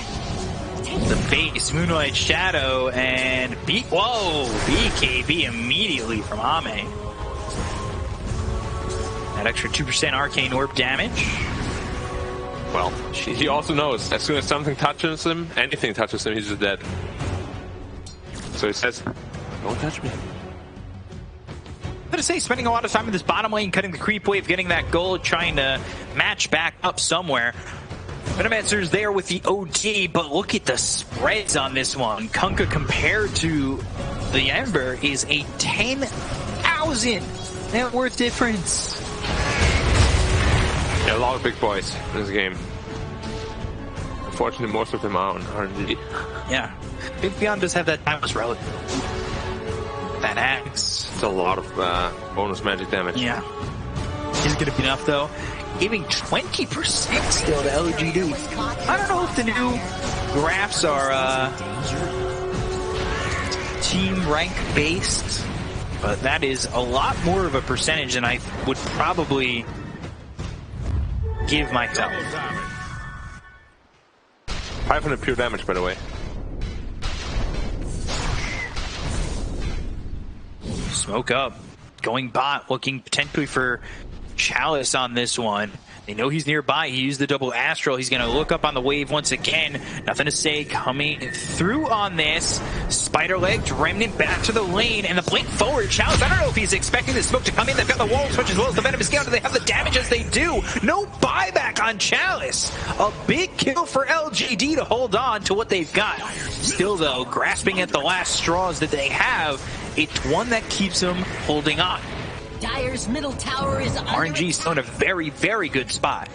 the base. Moonlight Shadow and BKB immediately from Ame. That extra 2% arcane orb damage. Well, he also knows as soon as something touches him, anything touches him, he's just dead. So he says, "Don't touch me." I'm gonna say spending a lot of time in this bottom lane, cutting the creep wave, getting that gold, trying to match back up somewhere. Venomancer's there with the OD, but look at the spreads on this one. Kunkka compared to the Ember is a 10,000 net worth difference. Yeah, a lot of big boys in this game. Unfortunately, most of them are on RNG. Yeah, Big Beyond does have that timeless relic. That axe. It's a lot of bonus magic damage. Yeah. Is it going to be enough, though? Giving 20% still to LGD. I don't know if the new graphs are team rank based, but that is a lot more of a percentage than I would probably give myself. 500 pure damage, by the way. Smoke up. Going bot, looking potentially for Chalice on this one. They know he's nearby. He used the double astral. He's going to look up on the wave once again. Nothing to say coming through on this. Spider-legged Remnant back to the lane and the blink forward. Chalice, I don't know if he's expecting the smoke to come in. They've got the wall switch as well as the Venomous Gale. Do they have the damage as they do? No buyback on Chalice. A big kill for LGD to hold on to what they've got. Still, though, grasping at the last straws that they have. It's one that keeps them holding on. Dire's middle tower is under RNG still in a very, very good spot.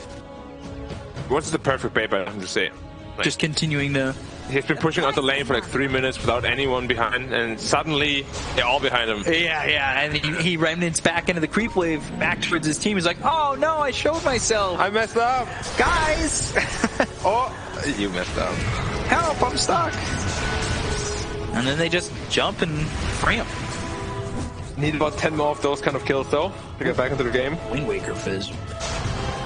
What's the perfect bait button to say? Like, just continuing the... He's been pushing out the lane for like 3 minutes without anyone behind, and suddenly they're all behind him. Yeah, and he remnants back into the creep wave, back towards his team. He's like, oh no, I showed myself. I messed up. Guys! Oh, you messed up. Help, I'm stuck. And then they just jump and free him. Need about 10 more of those kind of kills though to get back into the game. Wind Waker Fizz.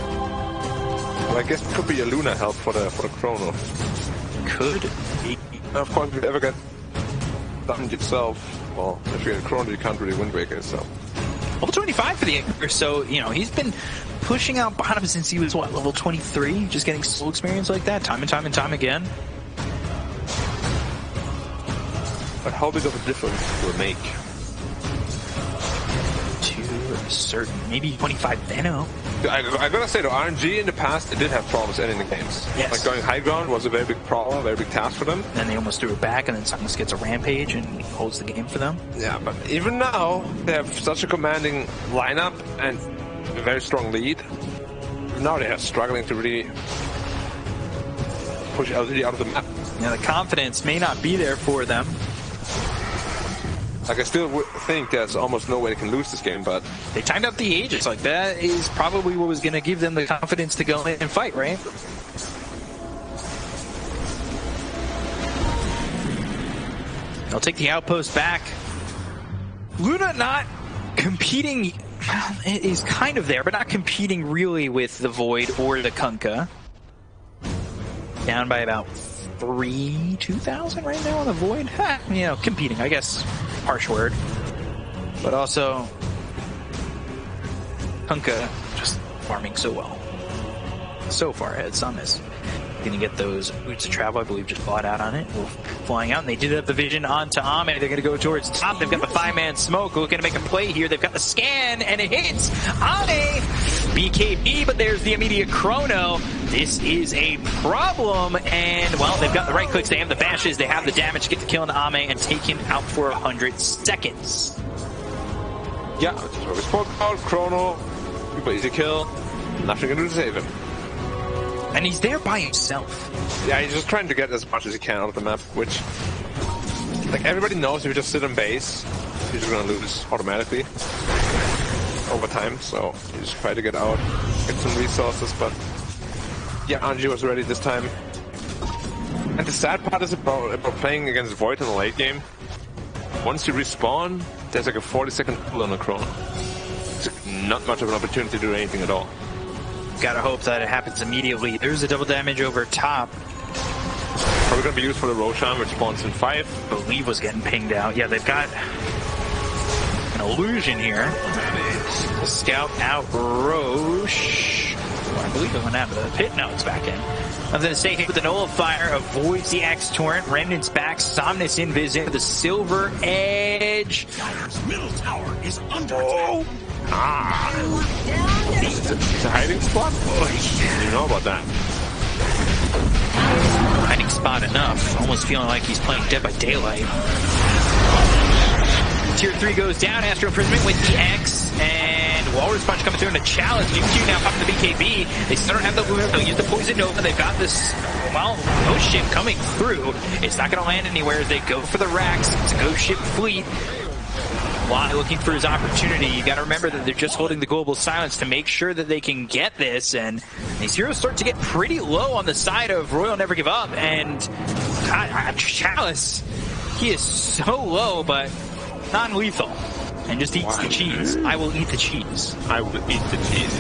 Well, I guess it could be a Luna help for the Chrono. Could be. Of course, if you ever get done yourself, well, if you get a Chrono, you can't really Wind Waker, so. Level 25 for the Anchor, so, you know, he's been pushing out bottom since he was, what, level 23? Just getting soul experience like that, time and time and time again. But how big of a difference will it make? certain. Maybe 25 Veno. I gotta say though, RNG in the past, it did have problems ending the games. Yes. Like going high ground was a very big problem, a very big task for them. Then they almost threw it back, and then Samus gets a rampage and holds the game for them. Yeah, but even now, they have such a commanding lineup and a very strong lead. Now they are struggling to really push LGD out of the map. Now the confidence may not be there for them. Like I still think there's almost no way they can lose this game, but they timed up the Aegis. Like that is probably what was going to give them the confidence to go in and fight, right? They'll take the outpost back. Luna not competing. It is kind of there, but not competing really with the Void or the Kunkka. Down by about 2,000 right now on the Void. You know, competing, I guess. Harsh word. But also, Kunkka just farming so well. So far ahead. Samus gonna get those boots of travel, I believe, just bought out on it. Flying out, and they did have the vision onto Ame. They're gonna go towards top. They've got the 5-man smoke looking to make a play here. They've got the scan, and it hits Ame. BKB, but there's the immediate chrono. This is a problem, and well, they've got the right clicks, they have the bashes, they have the damage to get the kill on Ame and take him out for 100 seconds. yeah, that's what we spoke about. Chrono, super easy kill, nothing to do to save him. And he's there by himself. Yeah, he's just trying to get as much as he can out of the map, which, like, everybody knows if you just sit on base, you're just gonna lose automatically over time, so you just try to get out, get some resources, but yeah, RNG was ready this time. And the sad part is about playing against Void in the late game. Once you respawn, there's like a 40-second cooldown on the chrono. It's not much of an opportunity to do anything at all. Gotta hope that it happens immediately. There's a double damage over top. Probably gonna be used for the Roshan, which spawns in 5. I believe was getting pinged out. Yeah, they've got an illusion here. Scout out Roche. I believe it went out of the pit. No, it's back in. I'm going to stay hit with the Nullifier, avoids the X Torrent, Remnant's back, Somnus Invis into the Silver Edge. Dire's middle tower is under attack. It's a hiding spot? Oh, you know about that. Hiding spot enough. Almost feeling like he's playing Dead by Daylight. Tier 3 goes down, Astro Imprisonment with the X, and Walrus Punch coming through in a challenge. GQ now popping the BKB. They still don't have the Luna, they'll use the Poison Nova. They've got this, well, Ghost Ship coming through. It's not going to land anywhere as they go for the racks. It's a Ghost Ship fleet. Why looking for his opportunity? You got to remember that they're just holding the Global Silence to make sure that they can get this, and these heroes start to get pretty low on the side of Royal Never Give Up, and Chalice, he is so low, but non-lethal, and just eats the cheese. I will eat the cheese. I will eat the cheese.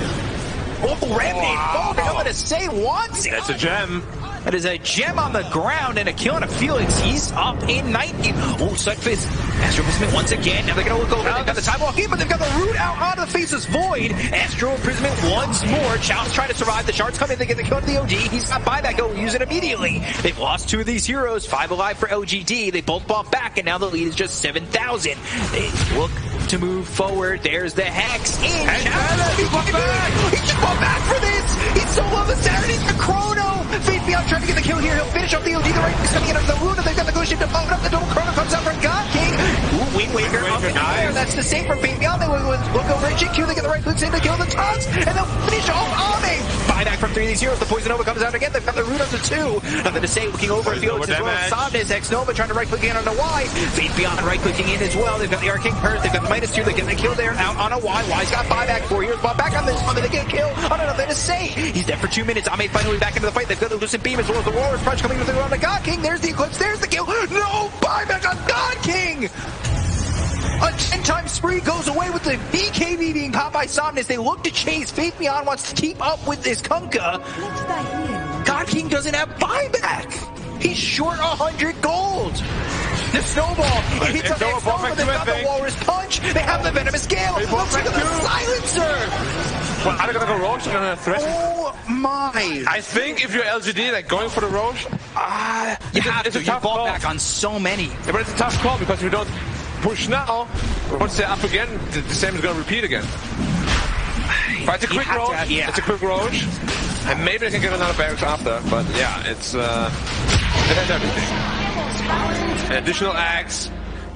Oh, Remnant! Oh, I'm going to say once! That's a gem. That is a gem on the ground and a kill on a Felix. He's up in 19. Oh, Sunfist. Astro Imprisonment once again. Now they're going to look over. They've got the time walk in, but they've got the root out onto the Faceless Void. Astro Imprisonment once more. Chalice trying to survive. The shards come in. They get the kill to the OG. He's got buyback. Go use it immediately. They've lost 2 of these heroes. 5 alive for LGD. They both bought back, and now the lead is just 7,000. They look to move forward. There's the Hex in. He's bought back for this. He's so low the Saturday. The Chrono. Fate Beyond trying to get the kill here. He'll finish off the OG. The right is coming in under the Luna. They've got the Ghost Ship to pop it up. The double Chrono comes out from God King. Ooh, Wind Waker up in the air. That's the save from Fate Beyond. They look over at GQ. They get the right clicks in to kill the Taunts. And they'll finish off Ame. Buyback from 3 of these heroes. The Poison Nova comes out again. They've got the root up to 2. Nothing to say. Looking over at Felix as well. Somnus, X Nova trying to right click in on a Y. Fate Beyond right clicking in as well. They've got the Arcane Curse. They've got the -2. They get the kill there out on a Y. Y's got buyback 4 heroes. Bought back on this one. They get a kill on nothing to say. He's dead for 2 minutes. Ame finally back into the fight. They've got the Lucent Beam as well as the Walrus Punch coming with the on the God King. There's the Eclipse. There's the kill. No buyback on God King. A 10-time spree goes away with the BKB being popped by Somnus. They look to chase. Fate Beyond wants to keep up with this Kunkka. God King doesn't have buyback. He's short 100 gold. The snowball. It hits up X Nova. They've got the Walrus Punch. They have the Venomous Gale. Looks like the Silencer. Well, are they gonna go Roche? They're gonna thresh? Oh my! I think if you're LGD, like going for the Roche, you have to. You bought back on so many. Yeah, but it's a tough call because if you don't push now. Once they're up again, the same is going to repeat again. But it's a quick roach. It's a quick roach. And maybe they can get another barracks after. But yeah, it's it has everything. An additional axe.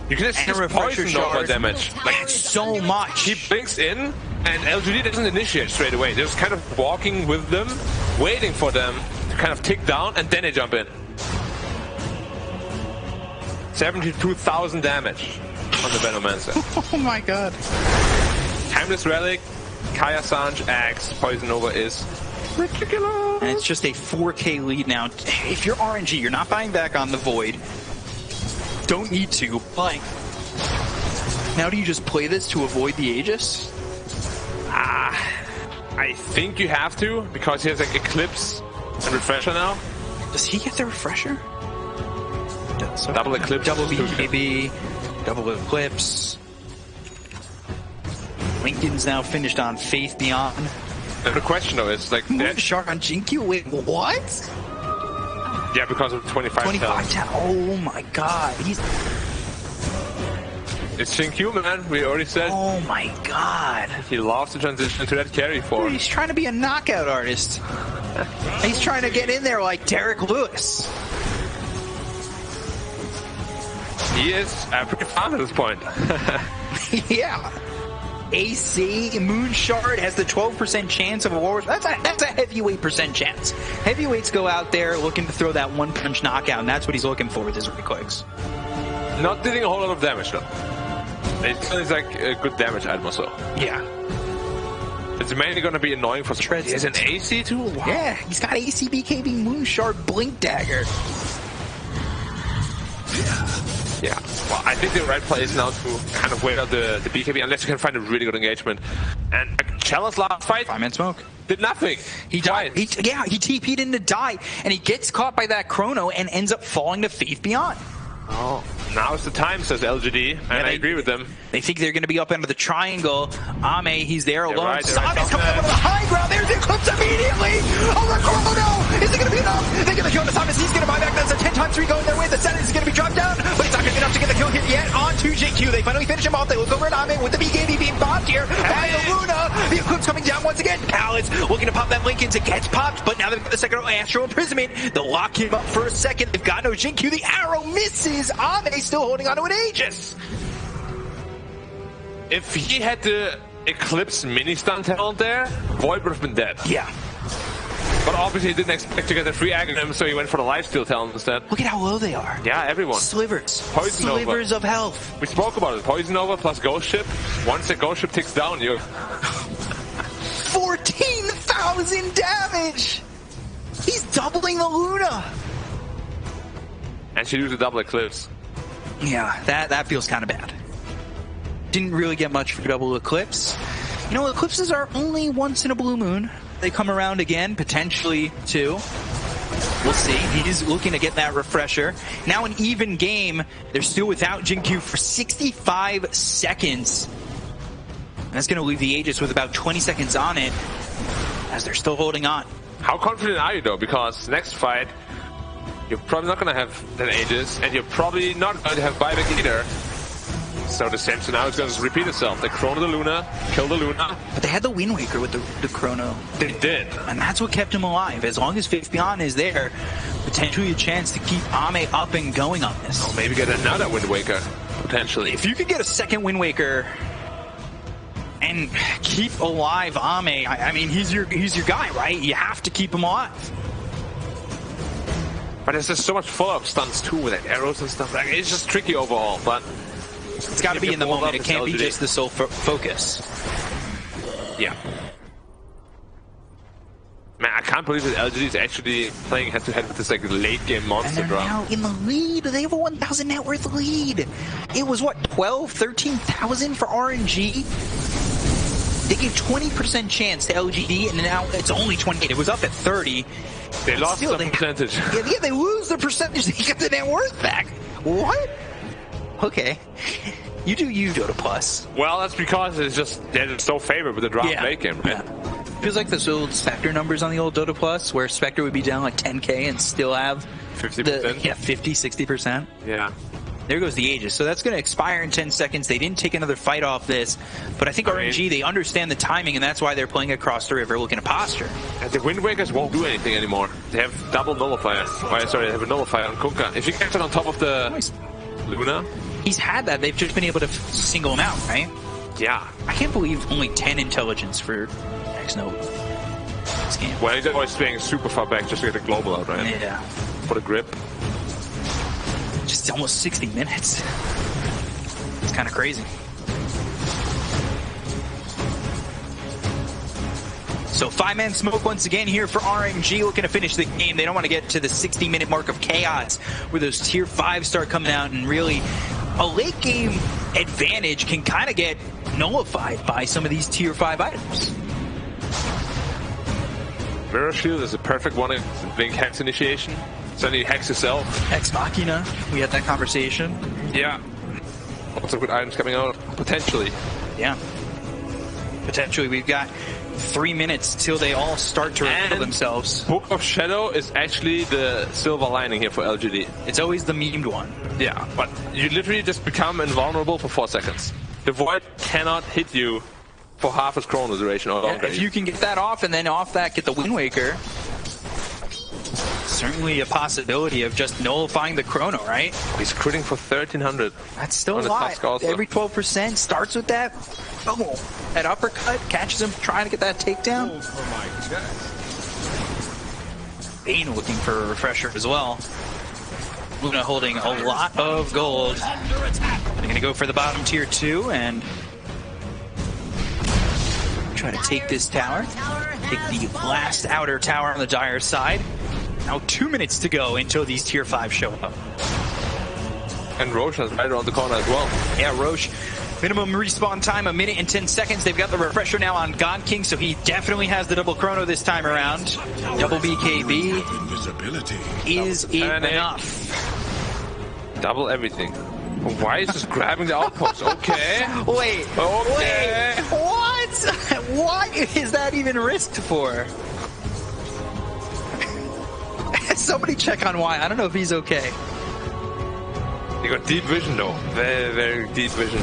You can just poison over damage. Like so much. He blinks in, and LGD doesn't initiate straight away. They're just kind of walking with them, waiting for them to kind of tick down, and then they jump in. 72,000 damage on the Venomancer. Oh my god. Timeless Relic, Kaya Sanj, Axe, Poison Nova is ridiculous. And it's just a 4K lead now. If you're RNG, you're not buying back on the Void. Don't need to, but now do you just play this to avoid the Aegis? I think you have to, because he has like Eclipse and Refresher now. Does he get the Refresher? So double Eclipse. Double BKB, double Eclipse. Lincoln's now finished on Faith Beyond. And the question though is like... Shark on Jinkyu? Wait, what? Yeah, because of 25 talent. Oh my god. It's Jinkyu, man. We already said. Oh my god. He loves to transition to that carry form. He's trying to be a knockout artist. He's trying to get in there like Derek Lewis. He is pretty fun at this point. Yeah. AC, Moonshard has the 12% chance of a war. That's a heavyweight percent chance. Heavyweights go out there looking to throw that one punch knockout, and that's what he's looking for with his reclicks. Not dealing a whole lot of damage though. It's like a good damage item also. Yeah. It's mainly going to be annoying for Treads. He has an AC too? Wow. Yeah, he's got AC, BKB, Moonshard, Blink Dagger. Yeah, well, I think the right play is now to kind of wait out the BKB unless you can find a really good engagement. And Chalice last fight, 5-man smoke, did nothing. He died. He TP'd in to die, and he gets caught by that Chrono and ends up falling to Faith Beyond. Oh, now's the time, says LGD, and I agree with them. They think they're going to be up under the triangle. Ame, he's there alone. Right, Sonic coming up on the high ground. There's the Eclipse immediately. Oh, the Chrono! Is it going to be enough? They're going to kill the Sonic. He's going to buy back. That's a 10x3 going their way. The Senate is going to be dropped down, but it's not going to be enough to get the kill hit yet. On to JQ. They finally finish him off. They look over at Ame with the BKB being popped here by the Luna. The Eclipse coming down once again. Pallets looking to pop that Lincoln. It gets popped, but now they've got the second Astral Imprisonment. They'll lock him up for a second. They've got no JQ. The arrow misses. Ame still holding onto an Aegis. If he had the Eclipse mini-stun talent there, Void would have been dead. Yeah. But obviously he didn't expect to get the free aggregate, so he went for the lifesteal talent instead. Look at how low they are. Yeah, everyone. Slivers. Poison Slivers Nova. of health. We spoke about it. Poison Nova plus Ghost Ship. Once the Ghost Ship ticks down, you... 14,000 damage! He's doubling the Luna! And she used a double Eclipse. Yeah, that feels kind of bad. Didn't really get much for double Eclipse. You know, Eclipses are only once in a blue moon. They come around again, potentially two. We'll see. He's looking to get that refresher. Now an even game. They're still without Jinkyu for 65 seconds. That's going to leave the Aegis with about 20 seconds on it, as they're still holding on. How confident are you though? Because next fight, you're probably not going to have an Aegis, and you're probably not going to have buyback either. So the same scenario is going to repeat itself. They Chrono the Luna, kill the Luna. But they had the Wind Waker with the Chrono. They did. And that's what kept him alive. As long as Faith Beyond is there, potentially a chance to keep Ame up and going on this. Oh, maybe get another Wind Waker, potentially. If you could get a second Wind Waker and keep alive Ame, I mean, he's your guy, right? You have to keep him alive. But there's just so much follow-up stunts too with like arrows and stuff. Like, it's just tricky overall, but... It's got to be in the moment. It can't be just the sole focus. Yeah. Man, I can't believe that LGD is actually playing head-to-head with this like late-game monster drop. And they're now in the lead. They have a 1,000 net worth lead. It was, what, 12, 13,000 for RNG? They gave 20% chance to LGD, and now it's only 28. It was up at 30. They lost some percentage. Yeah, they lose the percentage. They get the net worth back. What? Okay. You do you, Dota Plus. Well, that's because it's just they're just so favored with the drop late game, right? Yeah. Feels like those old Spectre numbers on the old Dota Plus, where Spectre would be down like 10k and still have 50%. Yeah, 50, 60%. Yeah. There goes the Aegis. So that's going to expire in 10 seconds. They didn't take another fight off this. But I think RNG, they understand the timing, and that's why they're playing across the river looking to posture. And the Wind Wakers won't do anything anymore. They have double nullifier. Sorry, they have a nullifier on Kunkka. If you get it on top of the Luna... He's had that. They've just been able to single him out, right? Yeah. I can't believe only 10 intelligence for X-Nova. Well, he's always staying super far back just to get the global out, right? Yeah. For the grip. Just almost 60 minutes. It's kind of crazy. So 5-man smoke once again here for RNG, looking to finish the game. They don't want to get to the 60-minute mark of chaos where those tier 5s start coming out, and really a late game advantage can kind of get nullified by some of these tier 5 items. Mirror Shield is a perfect one in Blink Hex initiation. Suddenly Hex yourself. Ex Machina, we had that conversation. Yeah. Lots of good items coming out, potentially. Yeah. Potentially, we've got 3 minutes till they all start to reveal themselves. Book of Shadow is actually the silver lining here for LGD. It's always the memed one. Yeah, but you literally just become invulnerable for 4 seconds. The Void cannot hit you for half its chrono duration or longer. If you can get that off and then off that get the Wind Waker, certainly a possibility of just nullifying the chrono, right? He's critting for 1300. That's still a lot. Every 12% starts with that. Oh, that uppercut catches him trying to get that takedown. Bane looking for a refresher as well. Luna holding a lot of gold. They're going to go for the bottom tier 2 and try to take this tower. Take the last outer tower on the Dire side. Now 2 minutes to go until these tier 5 show up. And Roche is right around the corner as well. Yeah, Roche. Minimum respawn time, 1 minute and 10 seconds. They've got the refresher now on God King, so he definitely has the double chrono this time around. Double BKB is enough. Double everything. Why is this grabbing the outpost? Okay. Wait. What? What is that even risked for? Somebody check on why. I don't know if he's okay. You got deep vision though. Very, very deep vision.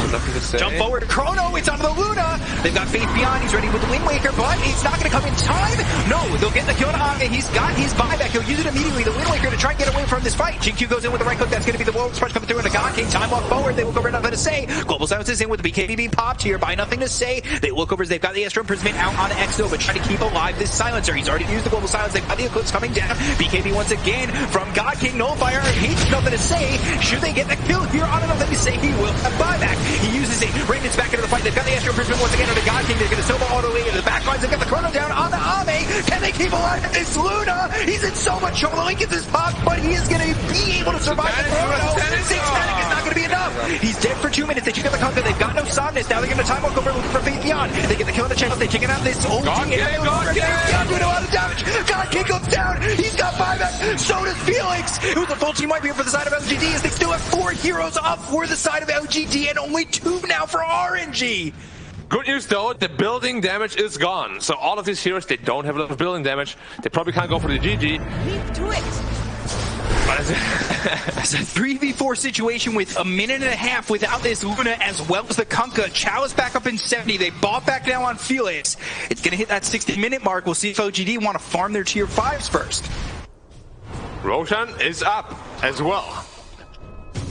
Nothing to say. Jump forward, Chrono, it's onto the Luna. They've got Faith Beyond, he's ready with the Wind Waker, but it's not going to come in time. No, they'll get the kill on Age. He's got his buyback. He'll use it immediately, the Wind Waker, to try and get away from this fight. GQ goes in with the right click. That's going to be the World Spark coming through into God King. Time walk forward. They look over, nothing to say. Global Silence is in with the BKB being popped here by nothing to say. They look over as they've got the Astro Imprisonment out on X-Nova, trying to keep alive this Silencer. He's already used the Global Silence. They've got the Eclipse coming down. BKB once again from God King. Nullifier. He's nothing to say. Should they get the kill here on nothing to say? He will have buyback. He uses it. Ravens back into the fight. They've got the Astro Imprisonment once again on the God King. They're going to snowball all the way into the back lines. They've got the Chrono down on the Ame. Can they keep alive? It's Luna. He's in so much trouble. He gets his pop, but he is going to be able to survive the Chrono. 6 Static is not going to be enough. He's dead for 2 minutes. They kick out the Conquer. They've got no Somnus. Now they're going to time walk over looking for Faith Beyond. They get the kill on the channel. They kick it out this old God King doing a lot of damage. God King goes down. He's got buyback. So does Felix. It was a full team wipe here for the side of LGD as they still have 4 heroes up for the side of LGD and only 2 now for RNG. Good news though, the building damage is gone. So all of these heroes, they don't have a lot of building damage. They probably can't go for the GG. Leap to it. It's a 3v4 situation with 1.5 minutes without this Luna as well as the Kunkka. Chow is back up in 70. They bought back now on Felix. It's going to hit that 60-minute mark. We'll see if LGD want to farm their tier 5s first. Roshan is up as well.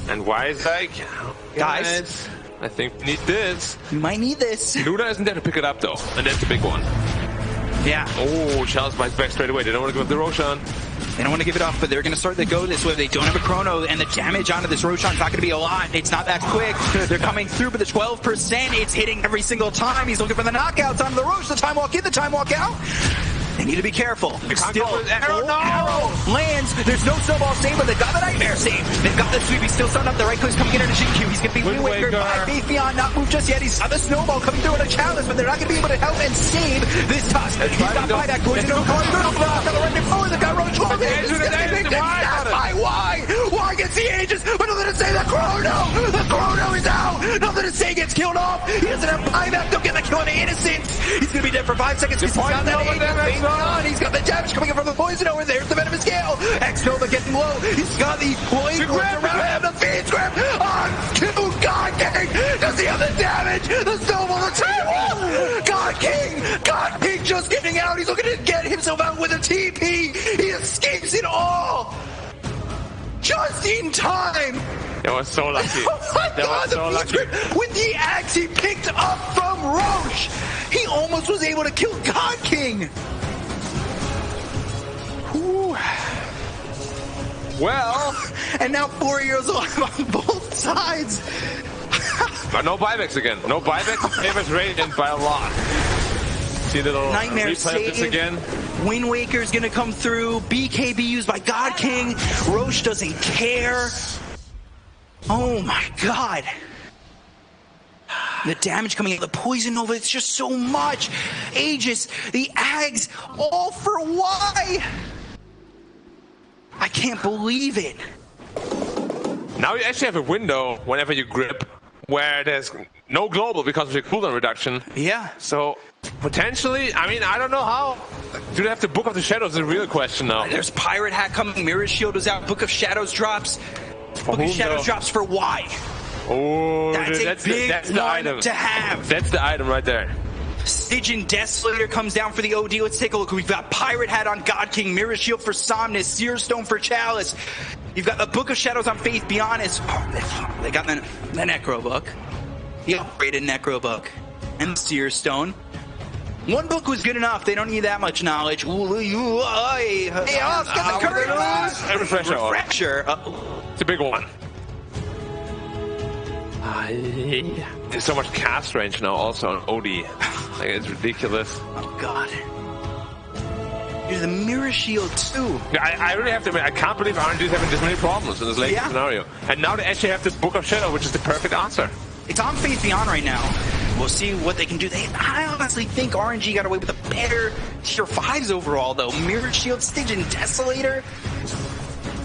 And why is like, guys, I think we need this. You might need this. Luna isn't there to pick it up though, and that's the big one. Yeah. Oh, Charles bites back straight away. They don't want to give up the Roshan. They don't want to give it up, but they're going to start to go this way. They don't have a chrono, and the damage onto this Roshan's not going to be a lot. It's not that quick. They're coming through, but the 12%, it's hitting every single time. He's looking for the knockouts onto the Rosh. The time walk in, the time walk out. They need to be careful. Still, arrow lands. There's no snowball save, but they've got the nightmare save. They've got the sweep. He's still starting up. The right click's coming in into GQ. He's going to be Wind Waker by Faith Beyond. Not moved just yet. He's got the snowball coming through in a challenge, but they're not going to be able to help and save this Tusk. He's got buyback. Going to go block on the right before the guy Roach. Why? Why gets the Aegis? But nothing to say. The Chrono. The Chrono is out. Nothing to say. Gets killed off. He doesn't have buyback. Don't get the kill on the Innocence. He's going gonna be dead for 5 seconds because he's got that on. He's got the damage coming in from the poison over there. There's the Venomous Gale. X-Nova getting low. He's got the blade around him. The feed grip on to God King. Does he have the damage? The snowball, the tail. God King just getting out. He's looking to get himself out with a TP. He escapes it all. Just in time. That was so lucky. Oh my God, so lucky. With the axe he picked up from Roche, he almost was able to kill God King. Whew. Well, and now 4 years old on both sides. But no buybacks again. No buybacks. Favors Radiant by a lot. See a little Nightmare replay of this again. Wind Waker's gonna come through. BKB used by God King. Roche doesn't care. Oh my God. The damage coming out, the poison nova, it's just so much. Aegis, the Ags, all for why? I can't believe it. Now you actually have a window whenever you grip where there's no global because of your cooldown reduction. Yeah. So potentially, I mean, I don't know how. Do they have to Book of the Shadows is the real question now. There's Pirate Hat coming, Mirror Shield is out, Book of Shadows drops. Book of Shadows drops for why? Oh, that's the item to have. That's the item right there. Stygian Desolator comes down for the OD. Let's take a look. We've got Pirate Hat on God King, Mirror Shield for Somnus, Seer Stone for Chalice. You've got the Book of Shadows on Faith Beyond. Oh, they got the Necro Book, the upgraded Necro Book, and the Seer Stone. One book was good enough. They don't need that much knowledge. Hey, let's get the curtain. Refresher. It's a big one. There's so much cast range now also on OD. Like, it's ridiculous. Oh God. There's the Mirror Shield too. Yeah, I really have to admit, I can't believe RNG is having this many problems in this late scenario. And now they actually have this Book of Shadow, which is the perfect answer. It's on Faith Beyond right now. We'll see what they can do. I honestly think RNG got away with the better tier 5s overall though. Mirror Shield, Stygian Desolator.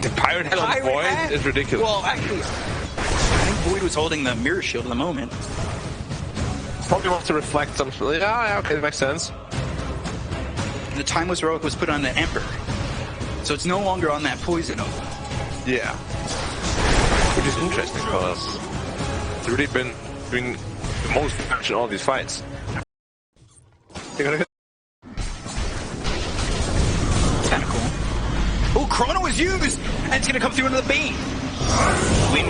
The Pirate Hat on Void is ridiculous. Well, actually, I think Void was holding the Mirror Shield at the moment. Probably wants to reflect some. Yeah, okay, that makes sense. The Timeless Heroic was put on the Ember, so it's no longer on that Poison Oak. Yeah. Which is interesting because it's really been doing the most damage in all these fights. They're gonna hit. It's kind of cool. Oh, Chrono is used, and it's gonna come through into the Bane. Wind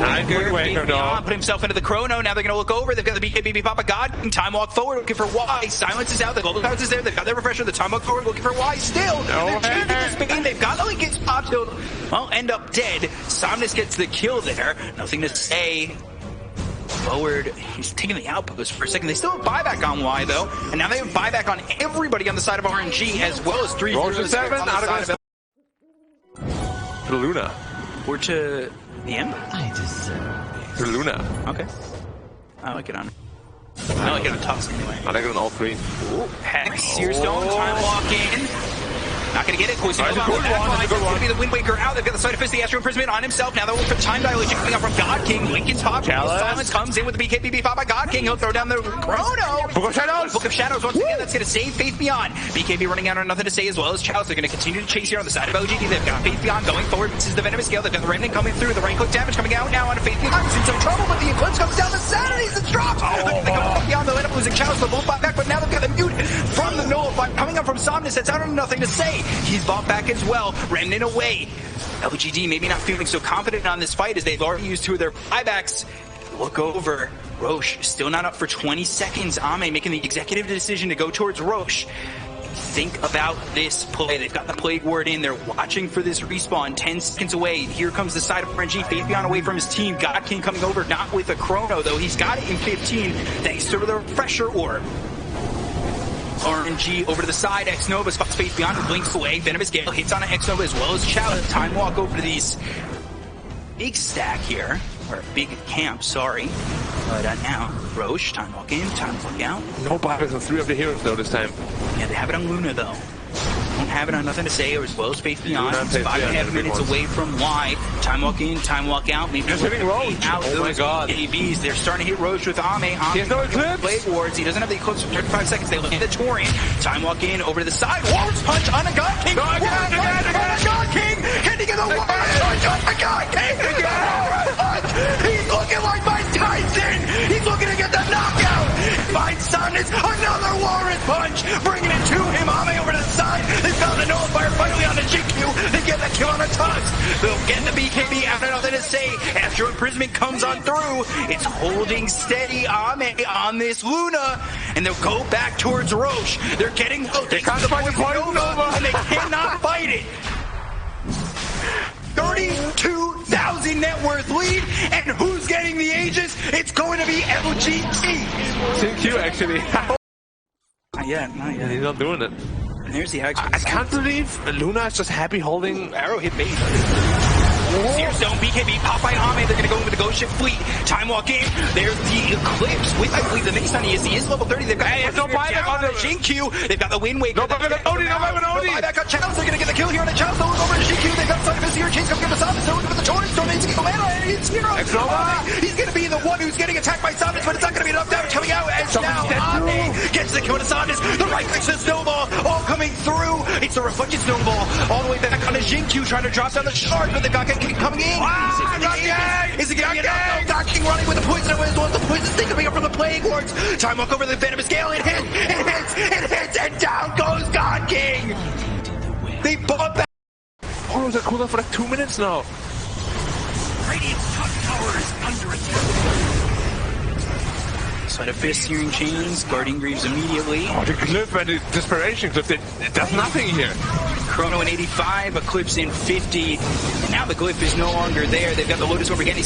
Waker put himself into the Chrono. Now they're going to look over. They've got the BKB Papa God. Time Walk Forward looking for Y. Silence is out. The Global Powers is there. They've got their Refresher. The Time Walk Forward looking for Y still. They're changing this Bane. They've got the Linkage popped. Well, end up dead. Somnus gets the kill there. Nothing to say. Forward. He's taking the outpost for a second. They still have buyback on Y though. And now they have buyback on everybody on the side of RNG as well as 3 Roche 7 on the side of to Luna. Or to the Ember? I deserve To Luna. Okay. I like it on. I like it on Tusk anyway. I like it on all 3. Ooh, Hex, Seer Stone, Time Walk in. Not gonna get it. Poison That's a good one. It's gonna be the Wind Waker out. They've got the Side of Fist, the Astral Imprisonment on himself. Now they're looking for the Time Dilation coming up from God King. Lincoln's pop. Silence comes in with the BKB fought by God King. He'll throw down the Chrono. Book of Shadows. Book of Shadows once again. That's gonna save Faith Beyond. BKB running out on nothing to say as well as Chalice. They're gonna continue to chase here on the side of LGD. They've got Faith Beyond going forward. This is the Venomous Gale. They've got the Remnant coming through. The right click damage coming out now on Faith Beyond. He's in some trouble, but the Eclipse comes down. The Sanity's the drop. They come beyond. They'll end up losing Chalice. They'll both bought back, but now they've got the mute from the Nullify coming up from Somnus. That's out on nothing to say. He's bought back as well. Remnant away. LGD maybe not feeling so confident on this fight as they've already used 2 of their buybacks. Look over. Roche still not up for 20 seconds. Ame making the executive decision to go towards Roche. Think about this play. They've got the Plague Ward in. They're watching for this respawn. 10 seconds away. Here comes the side of RNG. Faith Beyond away from his team. God King coming over. Not with a Chrono, though. He's got it in 15 thanks to the Refresher Orb. RNG over to the side. X-Nova spots Faith Beyond and blinks away. Venomous Gale hits on an X-Nova as well as Chalice. Time Walk over to these big stack here. Or big camp, sorry. But now, Roche, Time Walk in, Time Walk out. No buybacks on 3 of the heroes though this time. Yeah, they have it on Luna though. Don't have it on Nothing to Say, or as well as Faith Beyond. 5.5 minutes away from Y. Time walk in, time walk out. Maybe just hitting Roche. Oh my god. ABs. They're starting to hit Roche with Ame. He has no eclipse. Blade Wards. He doesn't have the eclipse for 35 seconds. They look at the Torian. Time walk in, over to the side. Wards punch on a God King. On a God King. Can he get the Wards punch on a God King? He's looking like Mike Tyson. He's looking to get the knockout. Finds Sonnets. Another Warren punch. Bringing it to him. Ame over to the side. They found the nullifier finally on the GQ. They get the kill on the Tusk. They'll get the BKB after Nothing to Say. After Imprisonment comes on through, it's holding steady Ame on this Luna. And they'll go back towards Roche. They're getting they can't fight the Poison Nova, and they cannot fight it. 32,000 net worth lead, and who's getting the Aegis? It's going to be LGD. CQ actually. Not yet. He's not doing it. And there's the action. I can't believe Luna is just happy holding arrow hit bait. Sears Zone, BKB, pop by Ame. They're going to go in with the Ghost Ship fleet. Time walk in. There's the Eclipse with, I believe, the mix on he is level 30. They've got no buyback on the GQ. They've got the Wind Waker. No buyback on Odie. Buyback on Chalice. They're going to get the kill here on the Chalice. They'll look over to GQ. They've got Son of Azir. King's coming to the Sonnets. They're looking for the Torrent. Don't need to go mana. And it's Hero. He's going to be the one who's getting attacked by Sonnets, but it's not going to be enough damage coming out. As now Ame gets the kill to Sonnets. The right clicks the Snowball all coming through. It's a reflected Snowball all the way back on the GQ, trying to drop down the shard, but they've got King coming in. Is it going to be enough? God King running with the poison as well as the poison thing coming up from the Plague Wards. Time walk over the Venomous Gale. It hits, and down goes God King. They bought back. Oh, was that cooldown for like 2 minutes now? Radiant's top tower is under attack. Side of Fist, Searing Chains, guarding Greaves immediately. Oh, the Glyph and the Desperation Glyph, it does nothing here. Chrono in 85, Eclipse in 50, and now the Glyph is no longer there. They've got the Lotus Orb again. He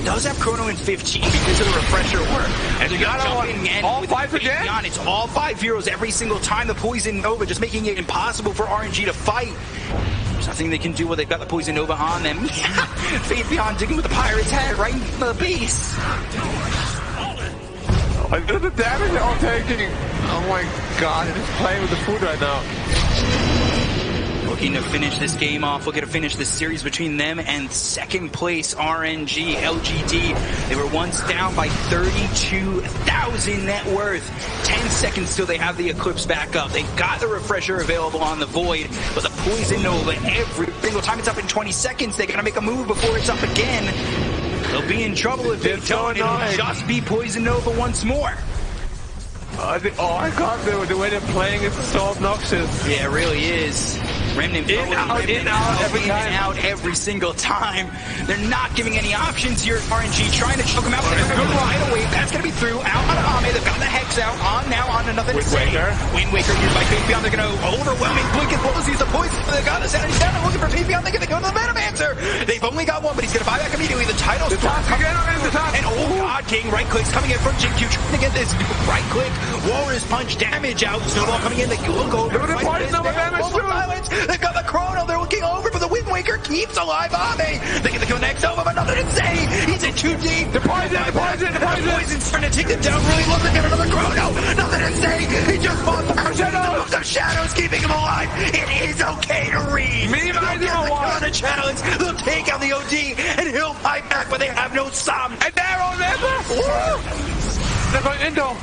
does have Chrono in 15 because of the refresher work. And they're going to jump in again. All 5 again? Beyond. It's all 5 heroes every single time. The Poison Nova just making it impossible for RNG to fight. There's nothing they can do while they've got the Poison Nova on them. Yeah, Faith Beyond digging with the Pirate's head right in the base. Look at the damage they're all taking. Oh my god, they're just playing with the food right now. Looking to finish this game off, looking to finish this series between them and second place RNG, LGD. They were once down by 32,000 net worth. 10 seconds till they have the Eclipse back up. They've got the refresher available on the Void, but the Poison Nova, every single time it's up in 20 seconds, they gotta make a move before it's up again. They'll be in trouble if they don't. It'll just be Poison Nova once more. Oh my god, the way they're playing is so obnoxious. Yeah, it really is. Remnant in, out, every single time. They're not giving any options here at RNG, trying to choke them out. Right away, that's going to be through. Out on Ame, they've got the Hex out. On now, on to Nothing to Say. Wind Waker used by Faith Beyond. They're going to overwhelming blink as well as use the poison. They got us out. He's down. They're looking for Faith Beyond. They're going to go to the Venomancer. They've only got one, but he's going to buy back immediately. The title's and God King right clicks coming in from GQ, trying to get this right click. Walrus punch damage out. Snowball coming in. They look over. They've got the Chrono. They're looking over, but the Wind Waker keeps alive Ame. They get the kill next over, but Nothing to Say. He's in too deep. The poison's trying to take them down really low. They get another Chrono. Nothing to Say. He just fought the shadows keeping him alive. It is okay to read. On the challenge. They'll take out the OD, and he'll fight back, but they have no Sam. And they're on They're going Indo.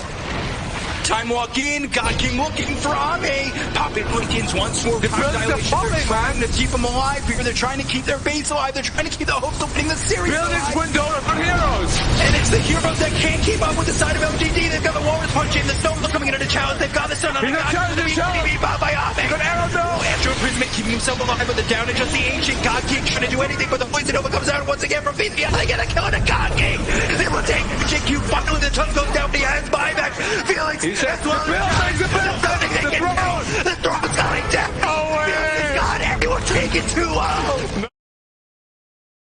Time walk in, God King looking for Ame. Popping Blinkins once more. They're trying to keep them alive here. They're trying to keep their base alive. They're trying to keep the hopes of winning the series alive. Window for heroes. And it's the heroes that can't keep up with the side of LGD. They've got the Walrus punch in. The Snowball coming into the challenge. They've got the Sun on the beat by Ame. Good arrow though. After Imprisonment, keeping himself alive with the down and just the ancient God King trying to do anything, but the Poison Nova comes out once again from Faith Beyond. They get a kill on the God King. They will take GQ finally. The tongue goes down. He has buyback. Felix. That's what